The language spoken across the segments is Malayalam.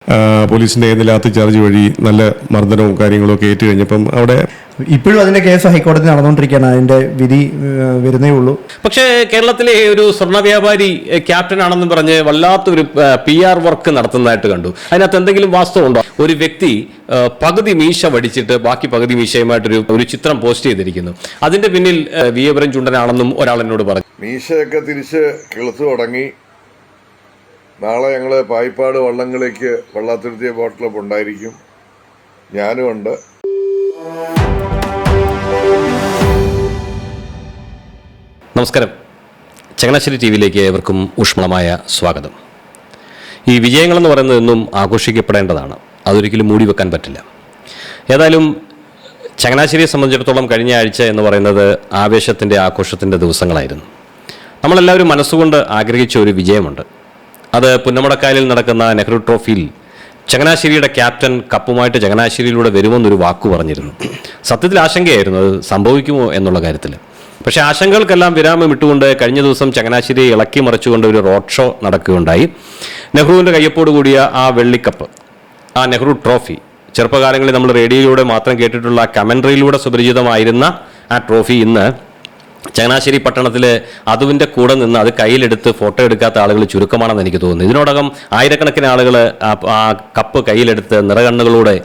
പോലീസിൻ്റെ ലാത്തി ചാർജ് വഴി നല്ല മർദ്ദനവും കാര്യങ്ങളും ഒക്കെ ഏറ്റു കഴിഞ്ഞപ്പം അവിടെ ഇപ്പോഴും അതിന്റെ കേസ് ഹൈക്കോടതി നടന്നുകൊണ്ടിരിക്കുകയാണ്. അതിന്റെ വിധി വരുന്നേ ഉള്ളൂ. പക്ഷേ കേരളത്തിലെ ഒരു സ്വർണ്ണ വ്യാപാരി ക്യാപ്റ്റൻ ആണെന്ന് പറഞ്ഞ് വല്ലാത്തൊരു PR വർക്ക് നടത്തുന്നതായിട്ട് കണ്ടു. അതിനകത്ത് എന്തെങ്കിലും വാസ്തവമുണ്ടോ? ഒരു വ്യക്തി പകുതി മീശ വടിച്ചിട്ട് ബാക്കി പകുതി മീശയുമായിട്ടൊരു ചിത്രം പോസ്റ്റ് ചെയ്തിരിക്കുന്നു. അതിന്റെ പിന്നിൽ വിയപുരം ചുണ്ടനാണെന്നും ഒരാൾ എന്നോട് പറഞ്ഞു. മീശയൊക്കെ തിരിച്ച് കിളുത്തു തുടങ്ങി. നാളെ ഞങ്ങൾ പായിപ്പാട് വള്ളങ്ങളിലേക്ക് വള്ളത്തിരുത്തിയ ബോട്ട് ക്ലബ് ഉണ്ടായിരിക്കും. ഞാനും ഉണ്ട്. നമസ്കാരം. ചങ്ങനാശ്ശേരി TV-യിലേക്ക് ഏവർക്കും ഊഷ്മളമായ സ്വാഗതം. ഈ വിജയങ്ങളെന്ന് പറയുന്നത് എന്നും ആഘോഷിക്കപ്പെടേണ്ടതാണ്. അതൊരിക്കലും മൂടി വെക്കാൻ പറ്റില്ല. ഏതായാലും ചങ്ങനാശ്ശേരിയെ സംബന്ധിച്ചിടത്തോളം കഴിഞ്ഞ ആഴ്ച എന്ന് പറയുന്നത് ആവേശത്തിൻ്റെ ആഘോഷത്തിൻ്റെ ദിവസങ്ങളായിരുന്നു. നമ്മളെല്ലാവരും മനസ്സുകൊണ്ട് ആഗ്രഹിച്ച ഒരു വിജയമുണ്ട്. അത് പുന്നമടക്കായലിൽ നടക്കുന്ന നെഹ്റു ട്രോഫിയിൽ ചങ്ങനാശ്ശേരിയുടെ ക്യാപ്റ്റൻ കപ്പുമായിട്ട് ചങ്ങനാശ്ശേരിയിലൂടെ വരുമെന്നൊരു വാക്കു പറഞ്ഞിരുന്നു. സത്യത്തിൽ ആശങ്കയായിരുന്നു അത് സംഭവിക്കുമോ എന്നുള്ള കാര്യത്തിൽ. പക്ഷേ ആശങ്കകൾക്കെല്ലാം വിരാമം ഇട്ടുകൊണ്ട് കഴിഞ്ഞ ദിവസം ചങ്ങനാശ്ശേരിയെ ഇളക്കി മറിച്ചുകൊണ്ട് ഒരു റോഡ് ഷോ നടക്കുകയുണ്ടായി. നെഹ്റുവിൻ്റെ കയ്യൊപ്പോട് കൂടിയ ആ വെള്ളിക്കപ്പ്, ആ നെഹ്റു ട്രോഫി, ചെറുപ്പകാലങ്ങളിൽ നമ്മൾ റേഡിയോയിലൂടെ മാത്രം കേട്ടിട്ടുള്ള കമൻട്രിയിലൂടെ സുപരിചിതമായിരുന്ന ആ ട്രോഫി ഇന്ന് ചങ്ങനാശ്ശേരി പട്ടണത്തിൽ അതുവിൻ്റെ കൂടെ നിന്ന് അത് കയ്യിലെടുത്ത് ഫോട്ടോ എടുക്കാത്ത ആളുകൾ ചുരുക്കമാണെന്ന് എനിക്ക് തോന്നുന്നു. ഇതിനോടകം ആയിരക്കണക്കിന് ആളുകൾ ആ കപ്പ് കയ്യിലെടുത്ത് നിറകണ്ണുകളോടെ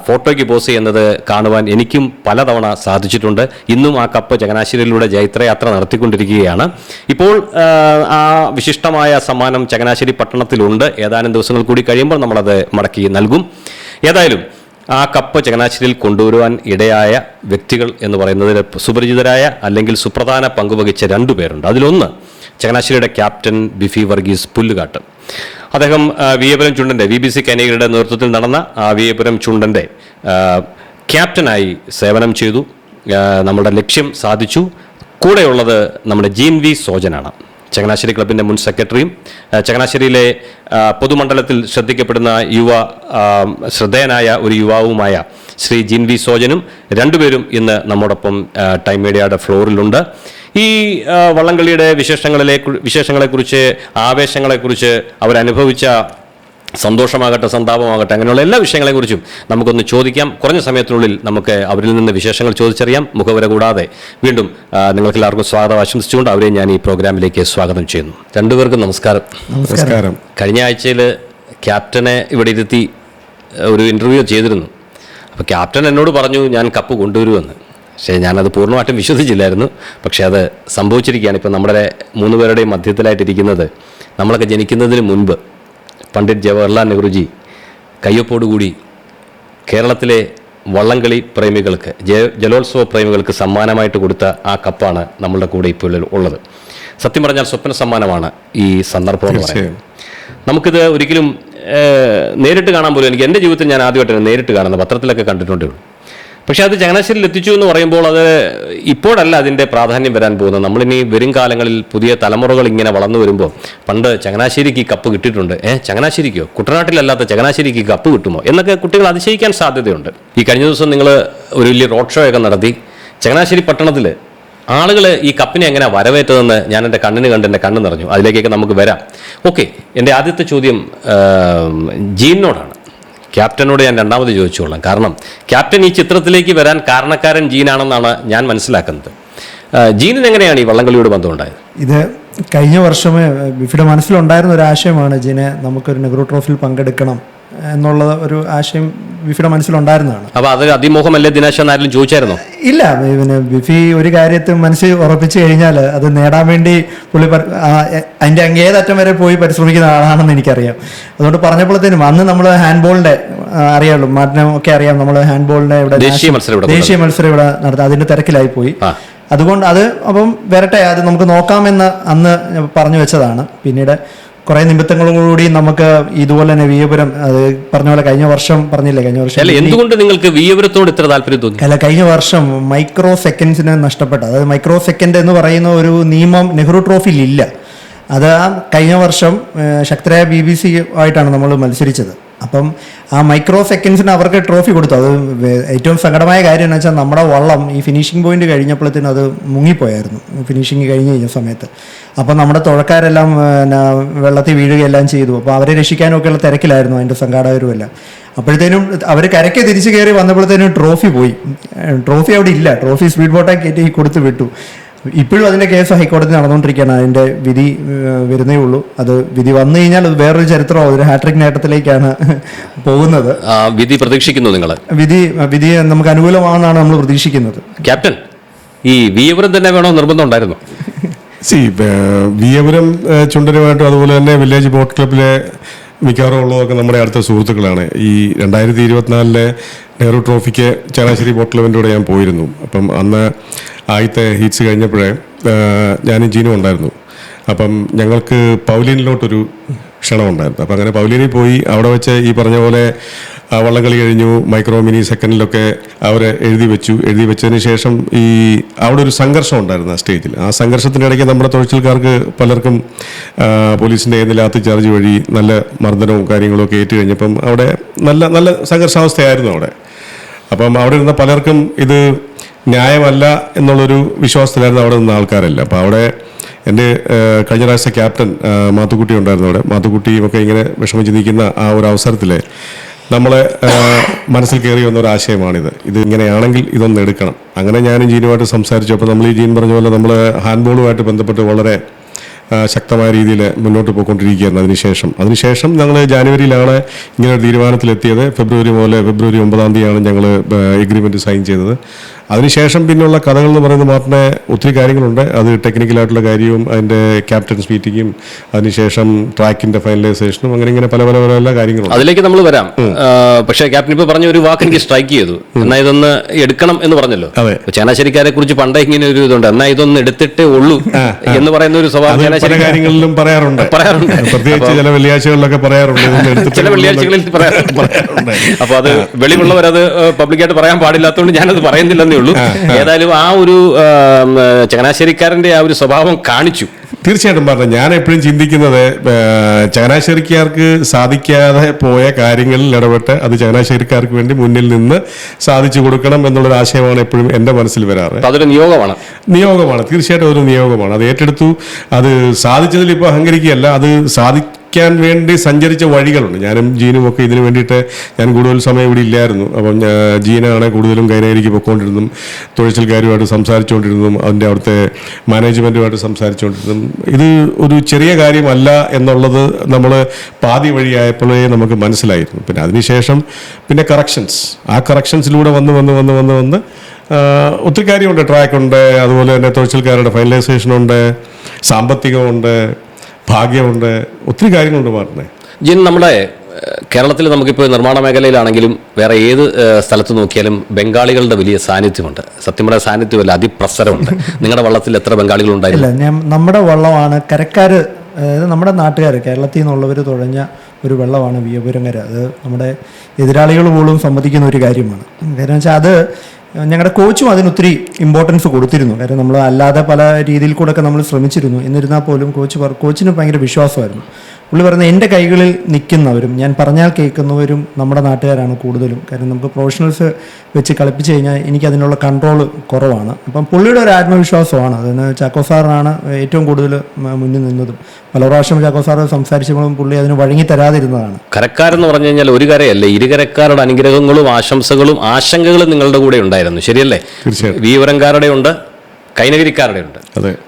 ഫോട്ടോയ്ക്ക് പോസ് ചെയ്യുന്നത് കാണുവാൻ എനിക്കും പലതവണ സാധിച്ചിട്ടുണ്ട്. ഇന്നും ആ കപ്പ് ചങ്ങനാശ്ശേരിയിലൂടെ ജൈത്രയാത്ര നടത്തിക്കൊണ്ടിരിക്കുകയാണ്. ഇപ്പോൾ ആ വിശിഷ്ടമായ സമ്മാനം ചങ്ങനാശ്ശേരി പട്ടണത്തിലുണ്ട്. ഏതാനും ദിവസങ്ങൾ കൂടി കഴിയുമ്പോൾ നമ്മളത് മടക്കി നൽകും. ഏതായാലും ആ കപ്പ് ചങ്ങനാശ്ശേരിയിൽ കൊണ്ടുവരുവാൻ ഇടയായ വ്യക്തികൾ എന്ന് പറയുന്നതിൽ സുപരിചിതരായ അല്ലെങ്കിൽ സുപ്രധാന പങ്കുവഹിച്ച 2 പേരുണ്ട്. അതിലൊന്ന് ചങ്ങനാശ്ശേരിയുടെ ക്യാപ്റ്റൻ ബിഫി വർഗീസ് പുല്ലുകാട്ട്. അദ്ദേഹം വിയപുരം ചുണ്ടൻ്റെ VBC കന്യകയുടെ നേതൃത്വത്തിൽ നടന്ന ആ വിയപുരം ചുണ്ടൻ്റെ ക്യാപ്റ്റനായി സേവനം ചെയ്തു. നമ്മുടെ ലക്ഷ്യം സാധിച്ചു. കൂടെയുള്ളത് നമ്മുടെ ജീൻ വി സോജനാണ്, ചങ്ങനാശ്ശേരി ക്ലബിൻ്റെ മുൻ സെക്രട്ടറിയും ചങ്ങനാശ്ശേരിയിലെ പൊതുമണ്ഡലത്തിൽ ശ്രദ്ധിക്കപ്പെടുന്ന ശ്രദ്ധേയനായ ഒരു യുവാവുമായ ശ്രീ ജീൻ വി സോജനും. 2 പേരും ഇന്ന് നമ്മോടൊപ്പം ടൈം മീഡിയയുടെ ഫ്ലോറിലുണ്ട്. ഈ വള്ളംകളിയുടെ വിശേഷങ്ങളെക്കുറിച്ച്, ആവേശങ്ങളെക്കുറിച്ച്, അവരനുഭവിച്ച സന്തോഷമാകട്ടെ സന്താപമാകട്ടെ, അങ്ങനെയുള്ള എല്ലാ വിഷയങ്ങളെക്കുറിച്ചും നമുക്കൊന്ന് ചോദിക്കാം. കുറഞ്ഞ സമയത്തിനുള്ളിൽ നമുക്ക് അവരിൽ നിന്ന് വിശേഷങ്ങൾ ചോദിച്ചറിയാം. മുഖവര കൂടാതെ വീണ്ടും നിങ്ങൾക്ക് എല്ലാവർക്കും സ്വാഗതം ആശംസിച്ചുകൊണ്ട് അവരെ ഞാൻ ഈ പ്രോഗ്രാമിലേക്ക് സ്വാഗതം ചെയ്യുന്നു. 2 പേർക്കും നമസ്കാരം. നമസ്കാരം. കഴിഞ്ഞ ആഴ്ചയിൽ ക്യാപ്റ്റനെ ഇവിടെ ഇരുത്തി ഒരു ഇൻ്റർവ്യൂ ചെയ്തിരുന്നു. അപ്പോൾ ക്യാപ്റ്റൻ എന്നോട് പറഞ്ഞു ഞാൻ കപ്പ് കൊണ്ടുവരുമെന്ന്. പക്ഷേ ഞാനത് പൂർണ്ണമായിട്ടും വിശ്വസിച്ചില്ലായിരുന്നു. പക്ഷേ അത് സംഭവിച്ചിരിക്കുകയാണ്. ഇപ്പോൾ നമ്മുടെ 3 പേരുടെയും മധ്യത്തിലായിട്ടിരിക്കുന്നത് നമ്മളൊക്കെ ജനിക്കുന്നതിന് മുൻപ് പണ്ഡിറ്റ് ജവഹർലാൽ നെഹ്റുജി കയ്യൊപ്പോടുകൂടി കേരളത്തിലെ വള്ളംകളി പ്രേമികൾക്ക്, ജലോത്സവ പ്രേമികൾക്ക് സമ്മാനമായിട്ട് കൊടുത്ത ആ കപ്പാണ് നമ്മളുടെ കൂടെ ഇപ്പോൾ ഉള്ളത്. സത്യം പറഞ്ഞാൽ സ്വപ്ന സമ്മാനമാണ് ഈ സന്ദർഭം എന്ന് പറയുന്നത്. നമുക്കിത് ഒരിക്കലും നേരിട്ട് കാണാൻ പോലും, എനിക്ക് എൻ്റെ ജീവിതത്തിൽ ഞാൻ ആദ്യമായിട്ടാണ് നേരിട്ട് കാണുന്നത്, പത്രത്തിലൊക്കെ കണ്ടിട്ടുണ്ടേ ഉള്ളൂ. പക്ഷേ അത് ചങ്ങനാശ്ശേരിയിൽ എത്തിച്ചു എന്ന് പറയുമ്പോൾ അത് ഇപ്പോഴല്ല അതിൻ്റെ പ്രാധാന്യം വരാൻ പോകുന്നത്. നമ്മളിനി വരും കാലങ്ങളിൽ പുതിയ തലമുറകൾ ഇങ്ങനെ വളർന്നു വരുമ്പോൾ പണ്ട് ചങ്ങനാശ്ശേരിക്ക് കപ്പ് കിട്ടിയിട്ടുണ്ട്, ചങ്ങനാശ്ശേരിക്കോ, കുട്ടനാട്ടിലല്ലാത്ത ചങ്ങനാശ്ശേരിക്ക് കപ്പ് കിട്ടുമോ എന്നൊക്കെ കുട്ടികൾ അതിശയിക്കാൻ സാധ്യതയുണ്ട്. ഈ കഴിഞ്ഞ ദിവസം നിങ്ങൾ ഒരു വലിയ റോഡ് ഷോ ഒക്കെ നടത്തി. ചങ്ങനാശ്ശേരി പട്ടണത്തിൽ ആളുകൾ ഈ കപ്പിനെ എങ്ങനെ വരവേറ്റതെന്ന് ഞാൻ എൻ്റെ കണ്ണിന് കണ്ട് എൻ്റെ കണ്ണ് നിറഞ്ഞു. അതിലേക്കൊക്കെ നമുക്ക് വരാം. ഓക്കെ, എൻ്റെ ആദ്യത്തെ ചോദ്യം ജീനോടാണ്. ക്യാപ്റ്റനോട് ഞാൻ രണ്ടാമത് ചോദിച്ചോളാം. കാരണം ക്യാപ്റ്റൻ ഈ ചിത്രത്തിലേക്ക് വരാൻ കാരണക്കാരൻ ജീനാണെന്നാണ് ഞാൻ മനസ്സിലാക്കുന്നത്. ജീനിന് എങ്ങനെയാണ് ഈ വള്ളംകളിയോട് ബന്ധമുണ്ടായത്? ഇത് കഴിഞ്ഞ വർഷമേ ബിഫിയുടെ മനസ്സിലുണ്ടായിരുന്ന ഒരു ആശയമാണ്, ജീനെ നമുക്കൊരു നെഹ്റു ട്രോഫിയിൽ പങ്കെടുക്കണം എന്നുള്ള ഒരു ആശയം ബിഫിയുടെ മനസ്സിലുണ്ടായിരുന്നതാണ്. അപ്പോൾ അത് അതിമോഹമല്ലേ ദിനേശ് എന്നാരും ചോദിച്ചായിരുന്നോ? ഇല്ല, പിന്നെ ബിഫി ഒരു കാര്യത്തിൽ മനസ്സിൽ ഉറപ്പിച്ചു കഴിഞ്ഞാൽ അത് നേടാൻ വേണ്ടി പുള്ളി അതിൻ്റെ അങ്ങേതറ്റം വരെ പോയി പരിശ്രമിക്കുന്ന ആളാണെന്ന് എനിക്കറിയാം. അതുകൊണ്ട് പറഞ്ഞപ്പോഴത്തേനും അന്ന് നമ്മൾ ഹാൻഡ്ബോളിൻ്റെ അറിയാമല്ലോ, മാറ്റിനും ഒക്കെ അറിയാം, നമ്മൾ ഹാൻഡ്ബോളിൻ്റെ ഇവിടെ ദേശീയ മത്സരം ഇവിടെ നടത്താം, അതിൻ്റെ തിരക്കിലായി പോയി. അതുകൊണ്ട് അത് അപ്പം വരട്ടെ, അത് നമുക്ക് നോക്കാമെന്ന് അന്ന് പറഞ്ഞു വെച്ചതാണ്. പിന്നീട് കുറേ നിമിത്തങ്ങളോടുകൂടി നമുക്ക് ഇതുപോലെ തന്നെ വിയപുരം, അത് പറഞ്ഞ പോലെ കഴിഞ്ഞ വർഷം പറഞ്ഞില്ലേ, കഴിഞ്ഞ വർഷം എന്തുകൊണ്ട് നിങ്ങൾക്ക് വിയപുരത്തോട് ഇത്ര താല്പര്യം തോന്നി? അല്ല, കഴിഞ്ഞ വർഷം മൈക്രോ സെക്കൻഡ്സിന് നഷ്ടപ്പെട്ട, അതായത് മൈക്രോ സെക്കൻഡ് എന്ന് പറയുന്ന ഒരു നിയമം നെഹ്റു ട്രോഫിയിൽ ഇല്ല. അത് കഴിഞ്ഞ വർഷം ശക്തരായ BBC ആയിട്ടാണ് നമ്മൾ മത്സരിച്ചത്. അപ്പം ആ മൈക്രോ സെക്കൻഡ്സിന് അവർക്ക് ട്രോഫി കൊടുത്തു. അത് ഏറ്റവും സങ്കടമായ കാര്യം എന്ന് വെച്ചാൽ നമ്മുടെ വള്ളം ഈ ഫിനിഷിംഗ് പോയിന്റ് കഴിഞ്ഞപ്പോഴത്തേനും അത് മുങ്ങിപ്പോയായിരുന്നു, ഫിനിഷിങ് കഴിഞ്ഞ സമയത്ത്. അപ്പം നമ്മുടെ തുഴക്കാരെല്ലാം വെള്ളത്തിൽ വീഴുകയെല്ലാം ചെയ്തു. അപ്പോൾ അവരെ രക്ഷിക്കാനൊക്കെയുള്ള തിരക്കിലായിരുന്നു അതിൻ്റെ സംഘാടകരുമെല്ലാം. അപ്പോഴത്തേനും അവർ കരയ്ക്ക് തിരിച്ചു കയറി വന്നപ്പോഴത്തേനും ട്രോഫി പോയി. ട്രോഫി അവിടെ ഇല്ല, ട്രോഫി സ്പീഡ് ബോട്ടായി കയറ്റി കൊടുത്ത് വിട്ടു. ഇപ്പോഴും അതിൻ്റെ കേസ് ഹൈക്കോടതി നടന്നുകൊണ്ടിരിക്കുകയാണ്. അതിൻ്റെ വിധി വരുന്നേ ഉള്ളൂ. അത് വിധി വന്നു കഴിഞ്ഞാൽ അത് വേറൊരു ചരിത്രമാവും, ഒരു ഹാട്രിക് നേട്ടത്തിലേക്കാണ് പോകുന്നത്. വിധി പ്രതീക്ഷിക്കുന്നു നിങ്ങൾ? വിധി നമുക്ക് അനുകൂലമാണെന്നാണ് നമ്മൾ പ്രതീക്ഷിക്കുന്നത്. ക്യാപ്റ്റൻ, ഈ വിയപുരം തന്നെ വേണോ നിർബന്ധം ഉണ്ടായിരുന്നു? വിയപുരം ചുണ്ടനുമായിട്ടും അതുപോലെ തന്നെ വില്ലേജ് ബോട്ട് ക്ലബിലെ മിക്കവാറും ഉള്ളതൊക്കെ നമ്മുടെ അടുത്ത സുഹൃത്തുക്കളാണ്. ഈ 2024 നെഹ്റു ട്രോഫിക്ക് ചങ്ങനാശ്ശേരി ബോട്ട് ക്ലബിൻ്റെ കൂടെ ഞാൻ പോയിരുന്നു. അപ്പം അന്ന് ആദ്യത്തെ ഹീറ്റ്സ് കഴിഞ്ഞപ്പോഴേ ഞാനും ജീനും ഉണ്ടായിരുന്നു. അപ്പം ഞങ്ങൾക്ക് പൗലീനിലോട്ടൊരു ക്ഷണമുണ്ടായിരുന്നു. അപ്പം അങ്ങനെ പൗലീനിൽ പോയി അവിടെ വെച്ച് ഈ പറഞ്ഞ പോലെ വള്ളംകളി കഴിഞ്ഞു. മൈക്രോ മിനി സെക്കൻഡിലൊക്കെ അവർ എഴുതി വെച്ചതിന് ശേഷം ഈ അവിടെ ഒരു സംഘർഷം ഉണ്ടായിരുന്നു ആ സ്റ്റേജിൽ. ആ സംഘർഷത്തിൻ്റെ ഇടയ്ക്ക് നമ്മുടെ തുഴച്ചിൽക്കാർക്ക് പലർക്കും പോലീസിൻ്റെ ലാത്തി ചാർജ് വഴി നല്ല മർദ്ദനവും കാര്യങ്ങളും ഒക്കെ ഏറ്റു കഴിഞ്ഞപ്പം അവിടെ നല്ല സംഘർഷാവസ്ഥയായിരുന്നു അവിടെ. അപ്പം അവിടെ ഇരുന്ന പലർക്കും ഇത് ന്യായമല്ല എന്നുള്ളൊരു വിശ്വാസത്തിലായിരുന്നു അവിടെ നിന്ന ആൾക്കാരല്ല. അപ്പോൾ അവിടെ എൻ്റെ കഴിഞ്ഞ പ്രാവശ്യത്തെ ക്യാപ്റ്റൻ മാത്തുക്കുട്ടി ഉണ്ടായിരുന്നു. അവിടെ മാത്തുക്കുട്ടിയും ഒക്കെ ഇങ്ങനെ വിഷമിച്ച് നിൽക്കുന്ന ആ ഒരു അവസരത്തിൽ നമ്മളെ മനസ്സിൽ കയറി വന്ന ഒരു ആശയമാണിത്. ഇത് ഇങ്ങനെയാണെങ്കിൽ ഇതൊന്ന് എടുക്കണം. അങ്ങനെ ഞാനും ജീനുമായിട്ട് സംസാരിച്ചു. അപ്പോൾ നമ്മൾ ഈ ജീൻ പറഞ്ഞ പോലെ നമ്മൾ ഹാൻഡ്ബോളുമായിട്ട് ബന്ധപ്പെട്ട് വളരെ ശക്തമായ രീതിയിൽ മുന്നോട്ട് പോയിക്കൊണ്ടിരിക്കുകയായിരുന്നു. അതിനുശേഷം ഞങ്ങൾ ജാനുവരിയിലാണ് ഇങ്ങനെ ഒരു തീരുമാനത്തിലെത്തിയത്. ഫെബ്രുവരി 9 ഞങ്ങൾ എഗ്രിമെൻറ്റ് സൈൻ ചെയ്തത്. അതിനുശേഷം പിന്നുള്ള കഥകൾ എന്ന് പറയുന്നത് മാറിനെ ഒത്തിരി കാര്യങ്ങളുണ്ട്. അത് ടെക്നിക്കലായിട്ടുള്ള കാര്യവും അതിൻ്റെ ക്യാപ്റ്റൻസ് മീറ്റിങ്ങും അതിനുശേഷം ട്രാക്കിൻ്റെ ഫൈനലൈസേഷനും അങ്ങനെ പല കാര്യങ്ങളുണ്ട്. അതിലേക്ക് നമ്മൾ വരാം. പക്ഷേ ക്യാപ്റ്റൻ ഇപ്പോൾ പറഞ്ഞ ഒരു വാക്ക് എനിക്ക് സ്ട്രൈക്ക് ചെയ്തു. എന്നാൽ ഇതൊന്ന് എടുക്കണം എന്ന് പറഞ്ഞല്ലോ. അതെ, ചങ്ങനാശ്ശേരിക്കാരെ കുറിച്ച് പണ്ടേ ഇങ്ങനെ ഒരു ഇതുണ്ട്, എന്നാൽ ഇതൊന്ന് എടുത്തിട്ടേ ഉള്ളൂ എന്ന് പറയുന്ന ഒരു സ്വഭാവം പല കാര്യങ്ങളിലും പറയാറുണ്ട്. പ്രത്യേകിച്ച് ചില വെള്ളിയാഴ്ചകളിലൊക്കെ പറയാറുണ്ട്. ചില വെള്ളിയാഴ്ചകളിൽ പറയാറുണ്ട്. അപ്പോൾ അത് വെളിവുള്ളവരത് പബ്ലിക്കായിട്ട് പറയാൻ പാടില്ലാത്തതുകൊണ്ട് ഞാനത് പറയുന്നില്ലെന്നേ ഉള്ളൂ. ഏതായാലും ആ ഒരു ചങ്ങനാശ്ശേരിക്കാരന്റെ ആ ഒരു സ്വഭാവം കാണിച്ചു. തീർച്ചയായിട്ടും പറഞ്ഞു. ഞാൻ എപ്പോഴും ചിന്തിക്കുന്നത് ചങ്ങനാശ്ശേരിക്കാർക്ക് സാധിക്കാതെ പോയ കാര്യങ്ങളിൽ ഇടപെട്ട് അത് ചങ്ങനാശ്ശേരിക്കാർക്ക് വേണ്ടി മുന്നിൽ നിന്ന് സാധിച്ചു കൊടുക്കണം എന്നുള്ളൊരു ആശയമാണ് എപ്പോഴും എൻ്റെ മനസ്സിൽ വരാറ്. അതൊരു നിയോഗമാണ്. തീർച്ചയായിട്ടും ഒരു നിയോഗമാണ്. അത് ഏറ്റെടുത്തു. അത് സാധിച്ചതിൽ ഇപ്പോൾ അഹങ്കരിക്കുകയല്ല, അത് സാധിക്കാൻ വേണ്ടി സഞ്ചരിച്ച വഴികളുണ്ട്. ഞാനും ജീനും ഒക്കെ ഇതിനു വേണ്ടിയിട്ട് ഞാൻ കൂടുതൽ സമയം ഇവിടെ ഇല്ലായിരുന്നു. അപ്പം ജീനാണ് കൂടുതലും കൈനഗിരിക്ക് പോയിക്കൊണ്ടിരുന്നതും തുഴച്ചിൽക്കാരുമായിട്ട് സംസാരിച്ചുകൊണ്ടിരുന്നതും അതിൻ്റെ അവിടുത്തെ മാനേജ്മെൻറ്റുമായിട്ട് സംസാരിച്ചുകൊണ്ടിരുന്നതും. ഇത് ഒരു ചെറിയ കാര്യമല്ല എന്നുള്ളത് നമ്മൾ പാതി വഴിയായപ്പോഴേ നമുക്ക് മനസ്സിലായിരുന്നു. പിന്നെ അതിനുശേഷം ആ കറക്ഷൻസിലൂടെ വന്ന് ഒത്തിരി കാര്യമുണ്ട്. ട്രാക്കുണ്ട്, അതുപോലെ തന്നെ തുഴച്ചിൽക്കാരുടെ ഫൈനലൈസേഷനുണ്ട്, സാമ്പത്തികമുണ്ട്, ഭാഗ്യമുണ്ട്, ഒത്തിരി കാര്യങ്ങളുണ്ട് മാറുന്നത്. ജിൻ, നമ്മുടെ കേരളത്തിൽ നമുക്കിപ്പോൾ നിർമ്മാണ മേഖലയിലാണെങ്കിലും വേറെ ഏത് സ്ഥലത്ത് നോക്കിയാലും ബംഗാളികളുടെ വലിയ സാന്നിധ്യമുണ്ട്. സത്യം പറഞ്ഞ സാന്നിധ്യമല്ല, അതിപ്രസരമുണ്ട്. നിങ്ങളുടെ വള്ളത്തിൽ എത്ര ബംഗാളികൾ ഉണ്ടായില്ല? നമ്മുടെ വള്ളമാണ് കരക്കാർ, അതായത് നമ്മുടെ നാട്ടുകാർ, കേരളത്തിൽ നിന്നുള്ളവർ തുഴഞ്ഞ ഒരു വെള്ളമാണ് വിയപുരങ്കര. അത് നമ്മുടെ എതിരാളികൾ പോലും സമ്മതിക്കുന്ന ഒരു കാര്യമാണ്. കാരണം വെച്ചാൽ അത് ഞങ്ങളുടെ കോച്ചും അതിനൊത്തിരി ഇമ്പോർട്ടൻസ് കൊടുത്തിരുന്നു. കാര്യം നമ്മൾ അല്ലാതെ പല രീതിയിൽ കൂടെ ഒക്കെ നമ്മൾ ശ്രമിച്ചിരുന്നു. എന്നിരുന്നാൽ പോലും കോച്ചിന് ഭയങ്കര വിശ്വാസമായിരുന്നു. പുള്ളി പറയുന്നത് എൻ്റെ കൈകളിൽ നിൽക്കുന്നവരും ഞാൻ പറഞ്ഞാൽ കേൾക്കുന്നവരും നമ്മുടെ നാട്ടുകാരാണ് കൂടുതലും. കാരണം നമുക്ക് പ്രൊഫഷണൽസ് വെച്ച് കളിപ്പിച്ച് കഴിഞ്ഞാൽ എനിക്ക് അതിനുള്ള കൺട്രോൾ കുറവാണ്. അപ്പം പുള്ളിയുടെ ഒരു ആത്മവിശ്വാസമാണ്. അതിന് ചാക്കോ സാറാണ് ഏറ്റവും കൂടുതൽ മുന്നിൽ നിന്നതും. പല പ്രാവശ്യം ചാക്കോ സാറ് സംസാരിച്ചപ്പോഴും പുള്ളി അതിന് വഴങ്ങി തരാതിരുന്നതാണ്. കരക്കാരെന്ന് പറഞ്ഞു കഴിഞ്ഞാൽ ഒരു കരയല്ല, ഇരുകരക്കാരുടെ അനുഗ്രഹങ്ങളും ആശംസകളും ആശങ്കകളും നിങ്ങളുടെ കൂടെ ഉണ്ടായിരുന്നു, ശരിയല്ലേ? വിയപുരംകാരുടെ ഉണ്ട്, കൈനഗിരിക്കാരുടെ ഉണ്ട്.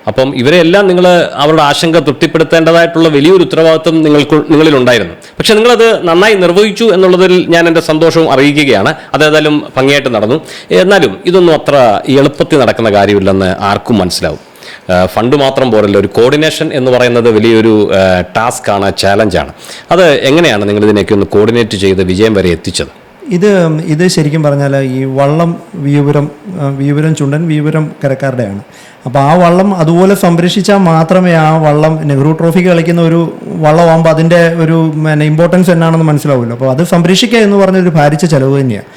അപ്പം ഇവരെല്ലാം നിങ്ങൾ അവരുടെ ആശങ്ക തൃപ്തിപ്പെടുത്തേണ്ടതായിട്ടുള്ള വലിയൊരു ഉത്തരവാദിത്വം നിങ്ങളിലുണ്ടായിരുന്നു. പക്ഷെ നിങ്ങളത് നന്നായി നിർവഹിച്ചു എന്നുള്ളതിൽ ഞാൻ എൻ്റെ സന്തോഷവും അറിയിക്കുകയാണ്. അതേതായാലും ഭംഗിയായിട്ട് നടന്നു. എന്നാലും ഇതൊന്നും അത്ര എളുപ്പത്തിൽ നടക്കുന്ന കാര്യമില്ലെന്ന് ആർക്കും മനസ്സിലാവും. ഫണ്ട് മാത്രം പോരല്ലോ, ഒരു കോർഡിനേഷൻ എന്ന് പറയുന്നത് വലിയൊരു ടാസ്ക്കാണ്, ചാലഞ്ചാണ്. അത് എങ്ങനെയാണ് നിങ്ങൾ ഇതിനെയൊക്കെ ഒന്ന് കോർഡിനേറ്റ് ചെയ്ത് വിജയം വരെ എത്തിച്ചത്? ഇത് ശരിക്കും പറഞ്ഞാൽ ഈ വള്ളം വിയപുരം ചുണ്ടൻ വിയപുരം കരക്കാരുടെയാണ്. അപ്പോൾ ആ വള്ളം അതുപോലെ സംരക്ഷിച്ചാൽ മാത്രമേ ആ വള്ളം നെഹ്റു ട്രോഫിക്ക് കളിക്കുന്ന ഒരു വള്ളമാകുമ്പോൾ അതിൻ്റെ ഒരു ഇമ്പോർട്ടൻസ് എന്നാണെന്ന് മനസ്സിലാവുമല്ലോ. അപ്പോൾ അത് സംരക്ഷിക്കുക എന്ന് പറഞ്ഞൊരു ഭാരിച്ച ചിലവ് തന്നെയാണ്.